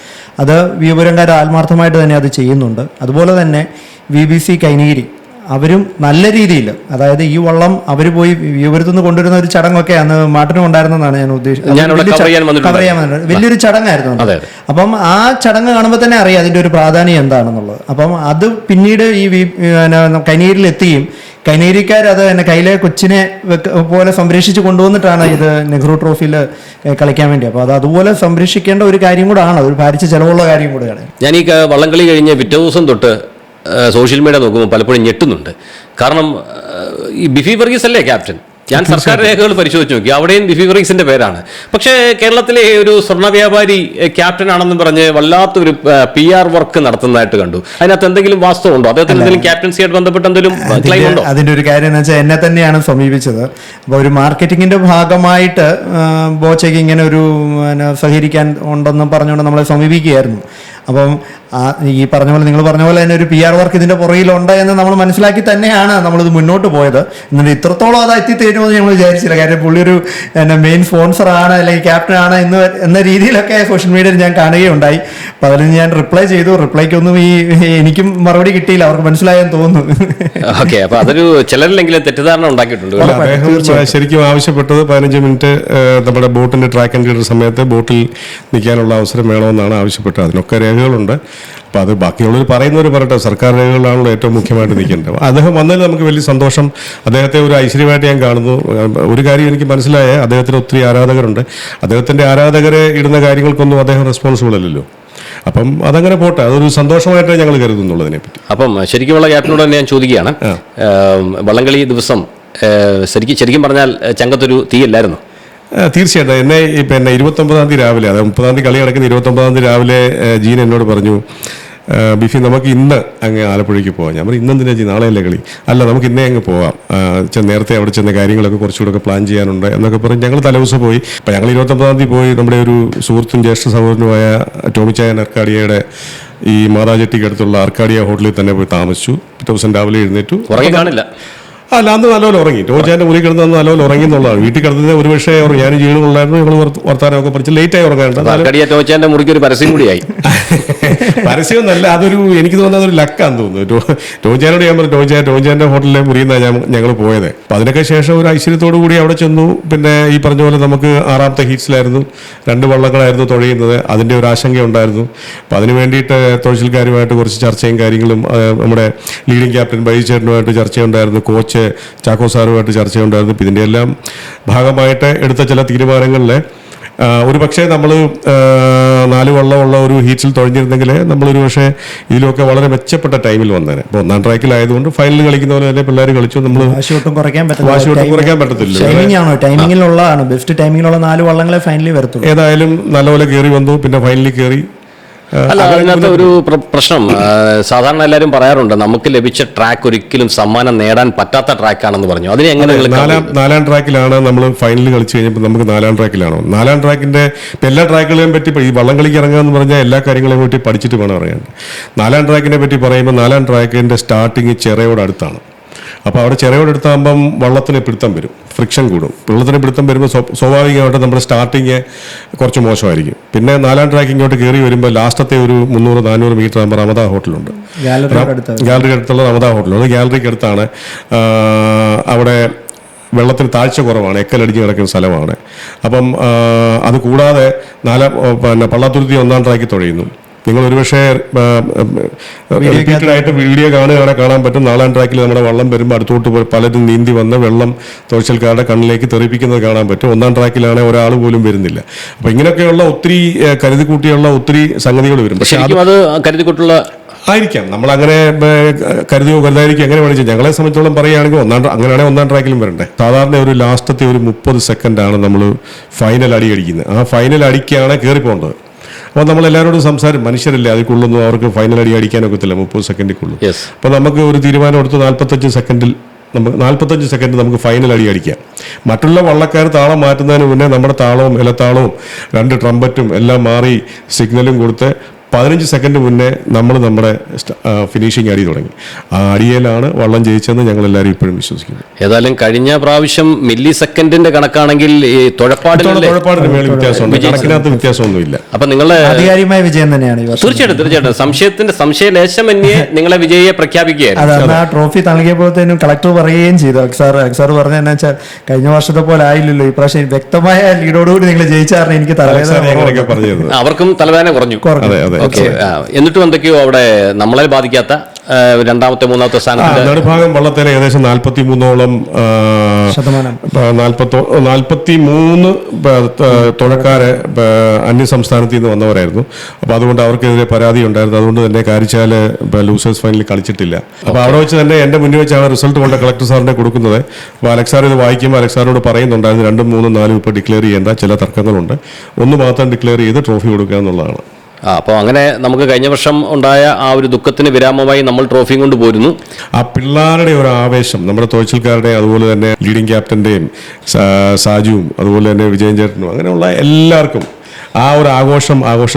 അത് വിയപുരംകാർ ആത്മാർത്ഥമായിട്ട് തന്നെ അത് ചെയ്യുന്നുണ്ട്. അതുപോലെ തന്നെ BBC കൈനഗിരി അവരും നല്ല രീതിയിൽ, അതായത് ഈ വള്ളം അവർ പോയി വ്യൂവരത്തു നിന്ന് കൊണ്ടുവരുന്ന ഒരു ചടങ്ങൊക്കെ അന്ന് മാട്ടിനും ഉണ്ടായിരുന്നതാണ് ഞാൻ ഞാനിവിടെ cover ചെയ്യാൻ കവർ ചെയ്യാൻ വന്നിട്ടുണ്ട്. വലിയൊരു ചടങ്ങായിരുന്നു അത്. അതെ. അപ്പം ആ ചടങ്ങ് കാണുമ്പോൾ തന്നെ അറിയാം അതിൻ്റെ ഒരു പ്രാധാന്യം എന്താണെന്നുള്ളത്. അപ്പം അത് പിന്നീട് ഈ കൈനീരിൽ എത്തുകയും കൈനീരിക്കാർ അത് എന്നെ കയ്യിലെ കൊച്ചിനെ പോലെ സംരക്ഷിച്ച് കൊണ്ടുവന്നിട്ടാണ് ഇത് നെഹ്റു ട്രോഫിയിൽ കളിക്കാൻ വേണ്ടി. അപ്പോൾ അത് അതുപോലെ സംരക്ഷിക്കേണ്ട ഒരു കാര്യം കൂടാണ്, ഒരു ഭാരിച്ച ചിലവുള്ള കാര്യം കൂടെയാണ്. ഞാൻ ഈ വള്ളംകളി കഴിഞ്ഞ് പിറ്റേ ദിവസം തൊട്ട് സോഷ്യൽ മീഡിയ നോക്കുമ്പോൾ പലപ്പോഴും ഞെട്ടുന്നുണ്ട്. കാരണം ഈ ബിഫി വർഗീസ് അല്ലേ ക്യാപ്റ്റൻ? ഞാൻ സർക്കാർ രേഖകൾ പരിശോധിച്ച് നോക്കി, അവിടെയും ബിഫി വർഗീസിന്റെ പേരാണ്. പക്ഷേ കേരളത്തിലെ ഒരു സ്വർണ്ണ വ്യാപാരി ക്യാപ്റ്റൻ ആണെന്ന് പറഞ്ഞ് വല്ലാത്തൊരു PR വർക്ക് നടത്തുന്നതായിട്ട് കണ്ടു. അതിനകത്ത് എന്തെങ്കിലും വാസ്തവമുണ്ടോ? അദ്ദേഹത്തിന് എന്തെങ്കിലും ക്യാപ്റ്റൻസിയായിട്ട് ബന്ധപ്പെട്ട് എന്തെങ്കിലും ക്ലെയിം ഉണ്ടോ? അതിന്റെ ഒരു കാര്യം എന്ന് വെച്ചാൽ എന്നെ തന്നെയാണ് സമീപിച്ചത്. അപ്പോൾ ഒരു മാർക്കറ്റിങ്ങിന്റെ ഭാഗമായിട്ട് ബോച്ചയ്ക്ക് ഇങ്ങനെ ഒരു സഹകരിക്കാൻ ഉണ്ടെന്ന് പറഞ്ഞുകൊണ്ട് നമ്മളെ സമീപിക്കുകയായിരുന്നു. അപ്പം ഈ പറഞ്ഞ പോലെ, നിങ്ങൾ പറഞ്ഞ പോലെ തന്നെ ഒരു PR വർക്ക് ഇതിന്റെ പുറകിലുണ്ട് എന്ന് നമ്മൾ മനസ്സിലാക്കി തന്നെയാണ് നമ്മളിത് മുന്നോട്ട് പോയത്. എന്നിട്ട് ഇത്രത്തോളം അത് എത്തിത്തീരുമെന്ന് ഞങ്ങൾ വിചാരിച്ചില്ല. കാര്യം പുള്ളി ഒരു മെയിൻ സ്പോൺസർ ആണ് അല്ലെങ്കിൽ ക്യാപ്റ്റൻ ആണ് എന്ന രീതിയിലൊക്കെ സോഷ്യൽ മീഡിയയിൽ ഞാൻ കാണുകയുണ്ടായി. അപ്പം അതിന് ഞാൻ റിപ്ലൈ ചെയ്തു. റിപ്ലൈക്കൊന്നും എനിക്കും മറുപടി കിട്ടിയില്ല, അവർക്ക് മനസ്സിലായെന്ന് തോന്നുന്നു. ഓക്കെ, അപ്പൊ അതൊരു ചിലരിലെങ്കിലും തെറ്റിദ്ധാരണ ഉണ്ടാക്കിയിട്ടുണ്ട്. അദ്ദേഹം ശരിക്കും ആവശ്യപ്പെട്ടത് 15 മിനിറ്റ് നമ്മുടെ ബോട്ടിന്റെ ട്രാക്ക് ആൻഡ് ഫീൽഡ് സമയത്ത് ബോട്ടിൽ നിൽക്കാനുള്ള അവസരം വേണമെന്നാണ് ആവശ്യപ്പെട്ടത്. അതിനൊക്കെ രേഖകളുണ്ട്. അപ്പോൾ അത് ബാക്കിയുള്ളവർ പറയുന്നവർ പറയട്ടെ, സർക്കാർ രേഖകളാണല്ലോ ഏറ്റവും മുഖ്യമായിട്ട് നിൽക്കേണ്ടത്. അദ്ദേഹം വന്നതിൽ നമുക്ക് വലിയ സന്തോഷം. അദ്ദേഹത്തെ ഒരു ഐശ്വര്യമായിട്ട് ഞാൻ കാണുന്നു. ഒരു കാര്യം എനിക്ക് മനസ്സിലായ, അദ്ദേഹത്തിന് ഒത്തിരി ആരാധകരുണ്ട്. അദ്ദേഹത്തിൻ്റെ ആരാധകരെ ഇടുന്ന കാര്യങ്ങൾക്കൊന്നും അദ്ദേഹം റെസ്പോൺസിബിൾ അല്ലല്ലോ. അപ്പം അതങ്ങനെ പോട്ടെ, അതൊരു സന്തോഷമായിട്ടേ ഞങ്ങൾ കരുതുന്നുള്ളതിനെ പറ്റി. അപ്പം ശരിക്കുമുള്ള ക്യാപ്റ്റനോട് തന്നെ ഞാൻ ചോദിക്കുകയാണ്, വള്ളംകളി ദിവസം ശരിക്കും പറഞ്ഞാൽ ചങ്കത്തൊരു തീയല്ലായിരുന്നു? തീർച്ചയായിട്ടും. എന്നെ പിന്നെ 29-ാം തീയതി രാവിലെ, അതായത് 30-ാം തീയതി കളി നടക്കുന്ന 29-ാം തീയതി രാവിലെ ജീൻ എന്നോട് പറഞ്ഞു, ബിഫി നമുക്ക് ഇന്ന് അങ്ങ് ആലപ്പുഴയ്ക്ക് പോകാം. ഞാൻ പറഞ്ഞു ഇന്നെന്തിനാ ജി, നാളെയല്ലേ കളി? അല്ല, നമുക്ക് ഇന്നേ അങ്ങ് പോകാം, നേരത്തെ അവിടെ ചെന്ന കാര്യങ്ങളൊക്കെ കുറച്ചുകൂടെ പ്ലാൻ ചെയ്യാനുണ്ട് എന്നൊക്കെ പറഞ്ഞ് ഞങ്ങൾ തലേദിവസം പോയി. അപ്പം ഞങ്ങൾ 29-ാം തീയതി പോയി നമ്മുടെ ഒരു സുഹൃത്തും ജ്യേഷ്ഠ സഹോദരനുമായ ടോമിച്ചായൻ അർക്കാഡിയയുടെ ഈ മാതാജെട്ടിക്ക് അടുത്തുള്ള അർക്കാഡിയ ഹോട്ടലിൽ തന്നെ പോയി താമസിച്ചു. പിറ്റേ ദിവസം രാവിലെ എഴുന്നേറ്റു. ഉറങ്ങി കാണില്ല? അല്ല, അന്ന് നല്ലപോലെ ഉറങ്ങി. ടോമിച്ചായൻ്റെ മുറി കിടന്ന് നല്ലപോലെ ഉറങ്ങി എന്നുള്ളതാണ്. വീട്ടിൽ കിടന്നത് ഒരു പക്ഷേ ഞാൻ ജീവനുള്ളായിരുന്നു. ഞങ്ങൾ വർത്താനമൊക്കെ പറഞ്ഞ് ലേറ്റായി ഉറങ്ങാനുണ്ട്. ടോമിച്ചായൻ്റെ മുറിക്ക് ഒരു പരസ്യം കൂടിയായി. പരസ്യമൊന്നല്ല, അതൊരു എനിക്ക് തോന്നുന്നത് അതൊരു ലക്കാന്ന് തോന്നുന്നു. ടോമിച്ചായനോട് ഞാൻ പറഞ്ഞു, ടോമിച്ചായൻ്റെ ഹോട്ടലിലെ മുറിയിൽ നിന്നാണ് ഞങ്ങൾ പോയത്. അപ്പം അതിനൊക്കെ ശേഷം ഒരു ഐശ്വര്യത്തോടു കൂടി അവിടെ ചെന്നു. പിന്നെ ഈ പറഞ്ഞ പോലെ നമുക്ക് 6ാമത്തെ ഹീറ്റ്സിലായിരുന്നു, 2 വള്ളങ്ങളായിരുന്നു തുഴയുന്നത്. അതിൻ്റെ ഒരു ആശങ്കയുണ്ടായിരുന്നു. അപ്പം അതിന് വേണ്ടിയിട്ട് തൊഴിൽക്കാരുമായിട്ട് കുറച്ച് ചർച്ചയും കാര്യങ്ങളും, നമ്മുടെ ലീഡിംഗ് ക്യാപ്റ്റൻ ബൈചേട്ടനുമായിട്ട് ചർച്ചയുണ്ടായിരുന്നു, കോച്ച് ചാക്കോ സാറുമായിട്ട് ചർച്ചയുണ്ടായിരുന്നു. ഇപ്പം ഇതിൻ്റെ എല്ലാം ഭാഗമായിട്ട് എടുത്ത ചില തീരുമാനങ്ങളിൽ ഒരു പക്ഷേ നമ്മൾ 4 വള്ളമുള്ള ഒരു ഹീറ്റ്സിൽ തുഴഞ്ഞിരുന്നെങ്കിൽ നമ്മളൊരു പക്ഷേ ഇതിലൊക്കെ വളരെ മെച്ചപ്പെട്ട ടൈമിൽ വന്നേനെ. ഇപ്പോൾ 1-ാം ട്രാക്കിലായതുകൊണ്ട് ഫൈനൽ കളിക്കുന്ന പോലെ തന്നെ പിള്ളേർ കളിച്ചു. നമ്മൾ വാശി ഒട്ടും കുറയ്ക്കാൻ പറ്റത്തില്ല. ടൈമിങ്ങിലുള്ളതാണ് ബെസ്റ്റ്. ടൈമിങ്ങിലുള്ള 4 വള്ളങ്ങളെ ഫൈനലിൽ വരത്തുള്ളൂ. ഏതായാലും നല്ലപോലെ കയറി വന്നു, പിന്നെ ഫൈനലിൽ കയറി. അല്ല, അതിനകത്ത് ഒരു പ്രശ്നം സാധാരണ എല്ലാവരും പറയാറുണ്ട്, നമുക്ക് ലഭിച്ച ട്രാക്ക് ഒരിക്കലും സമ്മാനം നേടാൻ പറ്റാത്ത ട്രാക്കാണെന്ന് പറഞ്ഞു. അതിന് എങ്ങനെ? 4-ാം ട്രാക്കിലാണ് നമ്മൾ ഫൈനലിൽ കളിച്ച് കഴിഞ്ഞപ്പോൾ നമുക്ക് 4-ാം ട്രാക്കിലാണോ? 4-ാം ട്രാക്കിന്റെ എല്ലാ ട്രാക്കുകളെയും പറ്റി ഈ വള്ളംകളിക്ക് ഇറങ്ങുക എന്ന് പറഞ്ഞാൽ എല്ലാ കാര്യങ്ങളെയും പറ്റി പഠിച്ചിട്ട് വേണം അറിയാൻ. 4-ാം ട്രാക്കിനെ പറ്റി പറയുമ്പോൾ 4-ാം ട്രാക്കിന്റെ സ്റ്റാർട്ടിങ് ചിറയോട് അടുത്താണ്. അപ്പോൾ അവിടെ ചിറയോടെടുത്താകുമ്പം വള്ളത്തിന് പിടുത്തം വരും, ഫ്രിക്ഷൻ കൂടും. വെള്ളത്തിന് പിടുത്തം വരുമ്പോൾ സ്വാഭാവികമായിട്ട് നമ്മുടെ സ്റ്റാർട്ടിങ് കുറച്ച് മോശമായിരിക്കും. പിന്നെ 4-ാം ട്രാക്ക് ഇങ്ങോട്ട് കയറി വരുമ്പോൾ ലാസ്റ്റത്തെ ഒരു 300-400 മീറ്റർ ആകുമ്പോൾ റമദ ഹോട്ടലുണ്ട്. ഗാലറിക്ക് അടുത്തുള്ള റമദ ഹോട്ടലുണ്ട്. ഗാലറിക്ക് അടുത്താണ്. അവിടെ വെള്ളത്തിന് താഴ്ച കുറവാണ്, എക്കലടിഞ്ഞ് കിടക്കുന്ന സ്ഥലമാണ്. അപ്പം അത് കൂടാതെ പിന്നെ പള്ളാത്തുരുത്തി 1-ാം ട്രാക്കിൽ തുഴയുന്നു. നിങ്ങൾ ഒരുപക്ഷെ റിപ്പീറ്റഡായിട്ട് വീഡിയോ കാണാൻ പറ്റും. 4-ാം ട്രാക്കിൽ നമ്മുടെ വള്ളം വരുമ്പോൾ അടുത്തോട്ട് പലരും നീന്തി വന്ന് വെള്ളം തുഴച്ചിൽക്കാരുടെ കണ്ണിലേക്ക് തെറിപ്പിക്കുന്നത് കാണാൻ പറ്റും. 1-ാം ട്രാക്കിലാണെങ്കിൽ ഒരാൾ പോലും വരുന്നില്ല. അപ്പം ഇങ്ങനെയൊക്കെയുള്ള ഒത്തിരി കരുതിക്കൂട്ടിയുള്ള ഒത്തിരി സംഗതികൾ വരും. പക്ഷേ അത് കരുതിക്കൂട്ടുള്ള ആയിരിക്കാം, നമ്മളങ്ങനെ കരുതായിരിക്കും, എങ്ങനെ വേണമെങ്കിൽ. ഞങ്ങളെ സംബന്ധിച്ചോളം പറയുകയാണെങ്കിൽ അങ്ങനെയാണെങ്കിൽ 1-ാം ട്രാക്കിലും വരണ്ടേ. സാധാരണ ഒരു ലാസ്റ്റത്തെ ഒരു 30 സെക്കൻഡാണ് നമ്മൾ ഫൈനൽ അടി അടിക്കുന്നത്. ആ ഫൈനൽ അടിക്കാണ് കയറി പോകേണ്ടത്. അപ്പോൾ നമ്മളെല്ലാവരോടും മനുഷ്യരല്ലേ, അതിക്കുള്ളൊന്നും അവർക്ക് ഫൈനൽ അടി അടിക്കാനൊക്കത്തില്ല 30 സെക്കൻഡിക്കുള്ളൂ. അപ്പോൾ നമുക്ക് ഒരു തീരുമാനം എടുത്ത് 45 സെക്കൻഡ് നമുക്ക് ഫൈനൽ അടി അടിക്കാം. മറ്റുള്ള വള്ളക്കാർ താളം മാറ്റുന്നതിന് മുന്നേ നമ്മുടെ താളവും ഇലത്താളവും 2 ട്രംപറ്റും എല്ലാം മാറി സിഗ്നലും കൊടുത്ത് 15 സെക്കൻഡ് മുന്നേ നമ്മൾ നമ്മുടെ ഫിനിഷിംഗ് അടി തുടങ്ങി. ആ അടിയിലാണ് വള്ളം ജയിച്ചെന്ന് ഞങ്ങൾ എല്ലാവരും ഇപ്പോഴും വിശ്വസിക്കുന്നു. ഏതായാലും കഴിഞ്ഞ പ്രാവശ്യം മില്ലി സെക്കൻഡിന്റെ കണക്കാണെങ്കിൽ ഈ തുഴപ്പാടിന് മേളിൽ വ്യത്യാസമുണ്ട്, കണക്കിനകത്ത് വ്യത്യാസമൊന്നുമില്ല. അപ്പൊ നിങ്ങളെ ആധികാരികമായ വിജയം തന്നെയാണ് ഈ വർഷം. തീർച്ചയായിട്ടും സംശയലേശമന്യേ നിങ്ങളെ വിജയിയെ പ്രഖ്യാപിക്കുകയായിരുന്നു. അതാണ് ആ ട്രോഫി നൽകിയപ്പോഴത്തേനും കളക്ടർ പറയുകയും ചെയ്തു. അക്സാർ പറഞ്ഞ എന്നാ വെച്ചാൽ കഴിഞ്ഞ വർഷത്തെ പോലെ ആയില്ലല്ലോ, ഇപ്രാവശ്യം വ്യക്തമായ ലീഡോടുകൂടി നിങ്ങൾ ജയിച്ചാറിന് എനിക്ക് തലവേദന, അവർക്കും തലവേദന കുറഞ്ഞു. എന്നിട്ടും എന്തൊക്കെയോ അവിടെ നമ്മളെ ബാധിക്കാത്ത രണ്ടാമത്തെ മൂന്നാമത്തെ സ്ഥാനത്ത് നടുഭാഗം വള്ളത്തേലെ ഏകദേശം 43ഓളം 43 തുഴക്കാരെ അന്യ സംസ്ഥാനത്തിൽ നിന്ന് വന്നവരായിരുന്നു. അപ്പോൾ അതുകൊണ്ട് അവർക്കെതിരെ പരാതി ഉണ്ടായിരുന്നു. അതുകൊണ്ട് തന്നെ കാരിച്ചാല് ലൂസേഴ്സ് ഫൈനലിൽ കളിച്ചിട്ടില്ല. അപ്പോൾ അവിടെ വെച്ച് തന്നെ എൻ്റെ മുന്നിൽ വെച്ചാണ് റിസൾട്ട് കൊണ്ട് കളക്ടർ സാറിനെ കൊടുക്കുന്നത്. അപ്പോൾ അലക്സാർ ഇത് വായിക്കുമ്പോൾ അലക്സാറിനോട് പറയുന്നുണ്ടായിരുന്നു 2, 3, 4 ഇപ്പോൾ ഡിക്ലെയർ ചെയ്യേണ്ട, ചില തർക്കങ്ങളുണ്ട്, ഒന്ന് മാത്രം ഡിക്ലെയർ ചെയ്ത് ട്രോഫി കൊടുക്കുക എന്നുള്ളതാണ്. അപ്പോൾ അങ്ങനെ നമുക്ക് കഴിഞ്ഞ വർഷം ഉണ്ടായ ആ ഒരു ദുഃഖത്തിന് വിരാമമായി നമ്മൾ ട്രോഫിയും കൊണ്ട് പോരുന്നു. ആ പിള്ളേരുടെ ഒരു ആവേശം, നമ്മുടെ തോച്ചിൽക്കാരുടെ, അതുപോലെ തന്നെ ലീഡിംഗ് ക്യാപ്റ്റന്റെയും സാജുവും അതുപോലെ തന്നെ വിജയൻ ചേട്ടനും അങ്ങനെയുള്ള എല്ലാവർക്കും ആ ഒരു ആഘോഷ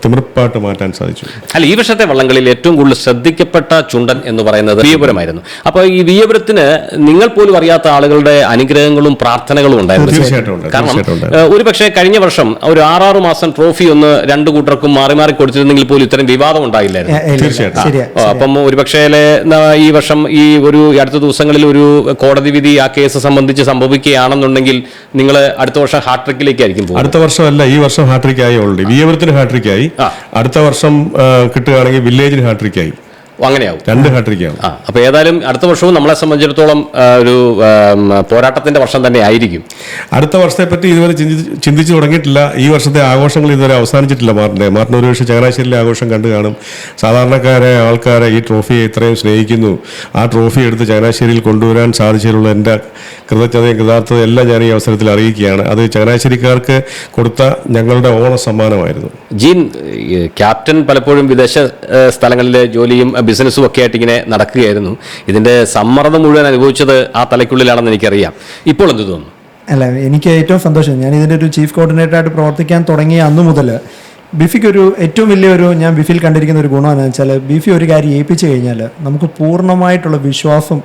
തിമിർപ്പായിട്ട് മാറ്റാൻ സാധിച്ചു. അല്ല, ഈ വർഷത്തെ വള്ളങ്ങളിൽ ഏറ്റവും കൂടുതൽ ശ്രദ്ധിക്കപ്പെട്ട ചുണ്ടൻ എന്ന് പറയുന്നത് വിയപുരമായിരുന്നു. അപ്പോൾ ഈ വിയപുരത്തിന് നിങ്ങൾ പോലും അറിയാത്ത ആളുകളുടെ അനുഗ്രഹങ്ങളും പ്രാർത്ഥനകളും ഉണ്ടായിരുന്നു. തീർച്ചയായിട്ടും. കാരണം ഒരുപക്ഷെ കഴിഞ്ഞ വർഷം ഒരു 6 മാസം ട്രോഫി ഒന്ന് 2 കൂട്ടർക്കും മാറി മാറി കൊടുത്തിരുന്നെങ്കിൽ പോലും ഇത്തരം വിവാദം ഉണ്ടായില്ലായിരുന്നു. തീർച്ചയായിട്ടും. അപ്പം ഒരുപക്ഷെ ഈ വർഷം ഈ ഒരു അടുത്ത ദിവസങ്ങളിൽ ഒരു കോടതി വിധി ആ കേസ് സംബന്ധിച്ച് സംഭവിക്കുകയാണെന്നുണ്ടെങ്കിൽ നിങ്ങൾ അടുത്ത വർഷം ഹാട്രിക്കിലേക്കായിരിക്കും പോകും. അടുത്ത വർഷമല്ല, ഈ വർഷം ഹാട്രിക് ആയി. ഓൾറെഡി വിയപുരത്തിന് ഹാട്രിക് ആയി. അടുത്ത വർഷം കിട്ടുകയാണെങ്കിൽ വില്ലേജിന് ഹാട്രിക് ആയി. അങ്ങനെയാവും, 2 ഹാട്രിക്കാവും. അപ്പൊ ഏതായാലും അടുത്ത വർഷവും നമ്മളെ സംബന്ധിച്ചിടത്തോളം ഒരു പോരാട്ടത്തിന്റെ വർഷം തന്നെ ആയിരിക്കും. അടുത്ത വർഷത്തെ പറ്റി ഇതുവരെ ചിന്തിച്ചു തുടങ്ങിയിട്ടില്ല. ഈ വർഷത്തെ ആഘോഷങ്ങൾ ഇതുവരെ അവസാനിച്ചിട്ടില്ല. മാറിന് ഒരു പക്ഷേ ചങ്ങനാശ്ശേരിയിലെ ആഘോഷം കണ്ടു കാണും. സാധാരണക്കാരെ ആൾക്കാരെ ഈ ട്രോഫിയെ ഇത്രയും സ്നേഹിക്കുന്നു, ആ ട്രോഫി എടുത്ത് ചങ്ങനാശ്ശേരിയിൽ കൊണ്ടുവരാൻ സാധിച്ചതിലുള്ള എൻ്റെ കൃതജ്ഞതയും കൃതാർത്ഥതയും എല്ലാം ഞാൻ ഈ അവസരത്തിൽ അറിയിക്കുകയാണ്. അത് ചങ്ങനാശ്ശേരിക്കാർക്ക് കൊടുത്ത ഞങ്ങളുടെ ഓണ സമ്മാനമായിരുന്നു. ജീൻ, ക്യാപ്റ്റൻ പലപ്പോഴും വിദേശ സ്ഥലങ്ങളിലെ ജോലിയും ബിസിനസ്സും ഒക്കെ ആയിട്ട് ഇങ്ങനെ നടക്കുകയായിരുന്നു. ഇതിന്റെ സമ്മർദ്ദം മുഴുവൻ അനുഭവിച്ചത് ആ തലയ്ക്കുള്ളിലാണെന്ന് എനിക്കറിയാം. ഇപ്പോൾ എന്ത് തോന്നുന്നു? അല്ല, എനിക്ക് ഏറ്റവും സന്തോഷം, ഞാൻ ഇതിൻ്റെ ഒരു ചീഫ് കോർഡിനേറ്ററായിട്ട് പ്രവർത്തിക്കാൻ തുടങ്ങിയ അന്നു മുതൽ ബിഫിക്ക് ഏറ്റവും വലിയൊരു ഞാൻ ബിഫിൽ കണ്ടിരിക്കുന്ന ഒരു ഗുണം എന്ന് വെച്ചാൽ, ബിഫി ഒരു കാര്യം ഏൽപ്പിച്ചു കഴിഞ്ഞാൽ നമുക്ക് പൂർണ്ണമായിട്ടുള്ള വിശ്വാസം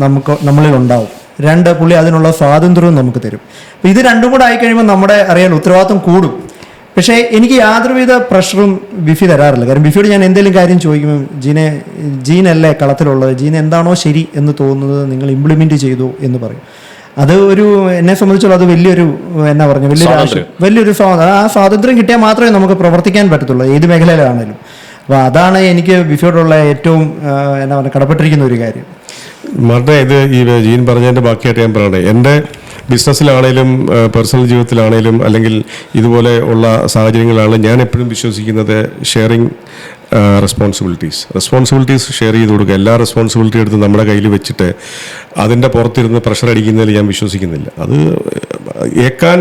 നമ്മളിൽ ഉണ്ടാവും. 2, പുള്ളി അതിനുള്ള സ്വാതന്ത്ര്യവും നമുക്ക് തരും. അപ്പോൾ ഇത് രണ്ടും കൂടെ ആയിക്കഴിയുമ്പോൾ നമ്മുടെ അറിയാലോ ഉത്തരവാദിത്വം കൂടും. പക്ഷേ എനിക്ക് യാതൊരുവിധ പ്രഷറും ബിഫി തരാറില്ല. കാരണം ബിഫിയോട് ഞാൻ എന്തെങ്കിലും കാര്യം ചോദിക്കുമ്പോൾ ജീനല്ലേ കളത്തിലുള്ളത്, ജീൻ എന്താണോ ശരി എന്ന് തോന്നുന്നത് നിങ്ങൾ ഇംപ്ലിമെൻറ്റ് ചെയ്തു എന്ന് പറയും. അത് എന്നെ സംബന്ധിച്ചുള്ള അത് വലിയൊരു വലിയൊരു ആ സ്വാതന്ത്ര്യം കിട്ടിയാൽ മാത്രമേ നമുക്ക് പ്രവർത്തിക്കാൻ പറ്റത്തുള്ളൂ, ഏത് മേഖലയിലാണേലും. അപ്പോൾ അതാണ് എനിക്ക് ബിഫിയോടുള്ള ഏറ്റവും കടപ്പെട്ടിരിക്കുന്ന ഒരു കാര്യം. ഇത് ഈ ജീൻ പറഞ്ഞതിൻ്റെ ബാക്കിയായിട്ട് ഞാൻ പറയണേ, എൻ്റെ ബിസിനസ്സിലാണേലും പേഴ്സണൽ ജീവിതത്തിലാണേലും അല്ലെങ്കിൽ ഇതുപോലെ ഉള്ള സാഹചര്യങ്ങളാണെങ്കിലും ഞാൻ എപ്പോഴും വിശ്വസിക്കുന്നത് ഷെയറിങ് റെസ്പോൺസിബിലിറ്റീസ് ഷെയർ ചെയ്ത് കൊടുക്കുക. എല്ലാ റെസ്പോൺസിബിലിറ്റി എടുത്ത് നമ്മുടെ കയ്യിൽ വെച്ചിട്ട് അതിൻ്റെ പുറത്തിരുന്ന് പ്രഷർ അടിക്കുന്നതിൽ ഞാൻ വിശ്വസിക്കുന്നില്ല. അത് ഏക്കാൻ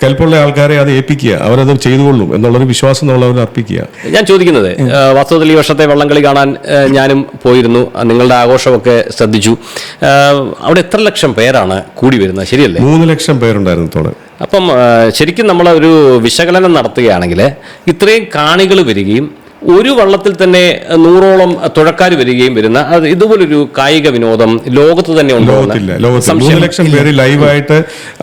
കൽപ്പുള്ള ആൾക്കാരെ അത് ഏൽപ്പിക്കുക, അവരത് ചെയ്തുകൊള്ളും എന്നുള്ളൊരു വിശ്വാസം നമ്മളവർ അർപ്പിക്കുക. ഞാൻ ചോദിക്കുന്നത്, വാസ്തവത്തിൽ ഈ വർഷത്തെ വള്ളംകളി കാണാൻ ഞാനും പോയിരുന്നു, നിങ്ങളുടെ ആഘോഷമൊക്കെ ശ്രദ്ധിച്ചു. അവിടെ എത്ര ലക്ഷം പേരാണ് കൂടി വരുന്നത്, ശരിയല്ലേ? 3 ലക്ഷം പേരുണ്ടായിരുന്നു തോടെ. അപ്പം ശരിക്കും നമ്മളൊരു വിശകലനം നടത്തുകയാണെങ്കിൽ ഇത്രയും കാണികൾ വരികയും ഒരു വള്ളത്തിൽ തന്നെ 100ഓളം തുഴക്കാർ വരികയും വരുന്ന ഇതുപോലൊരു കായിക വിനോദം ലോകത്ത് തന്നെ ഉണ്ടോ? 3 ലക്ഷം പേര് ലൈവായിട്ട്,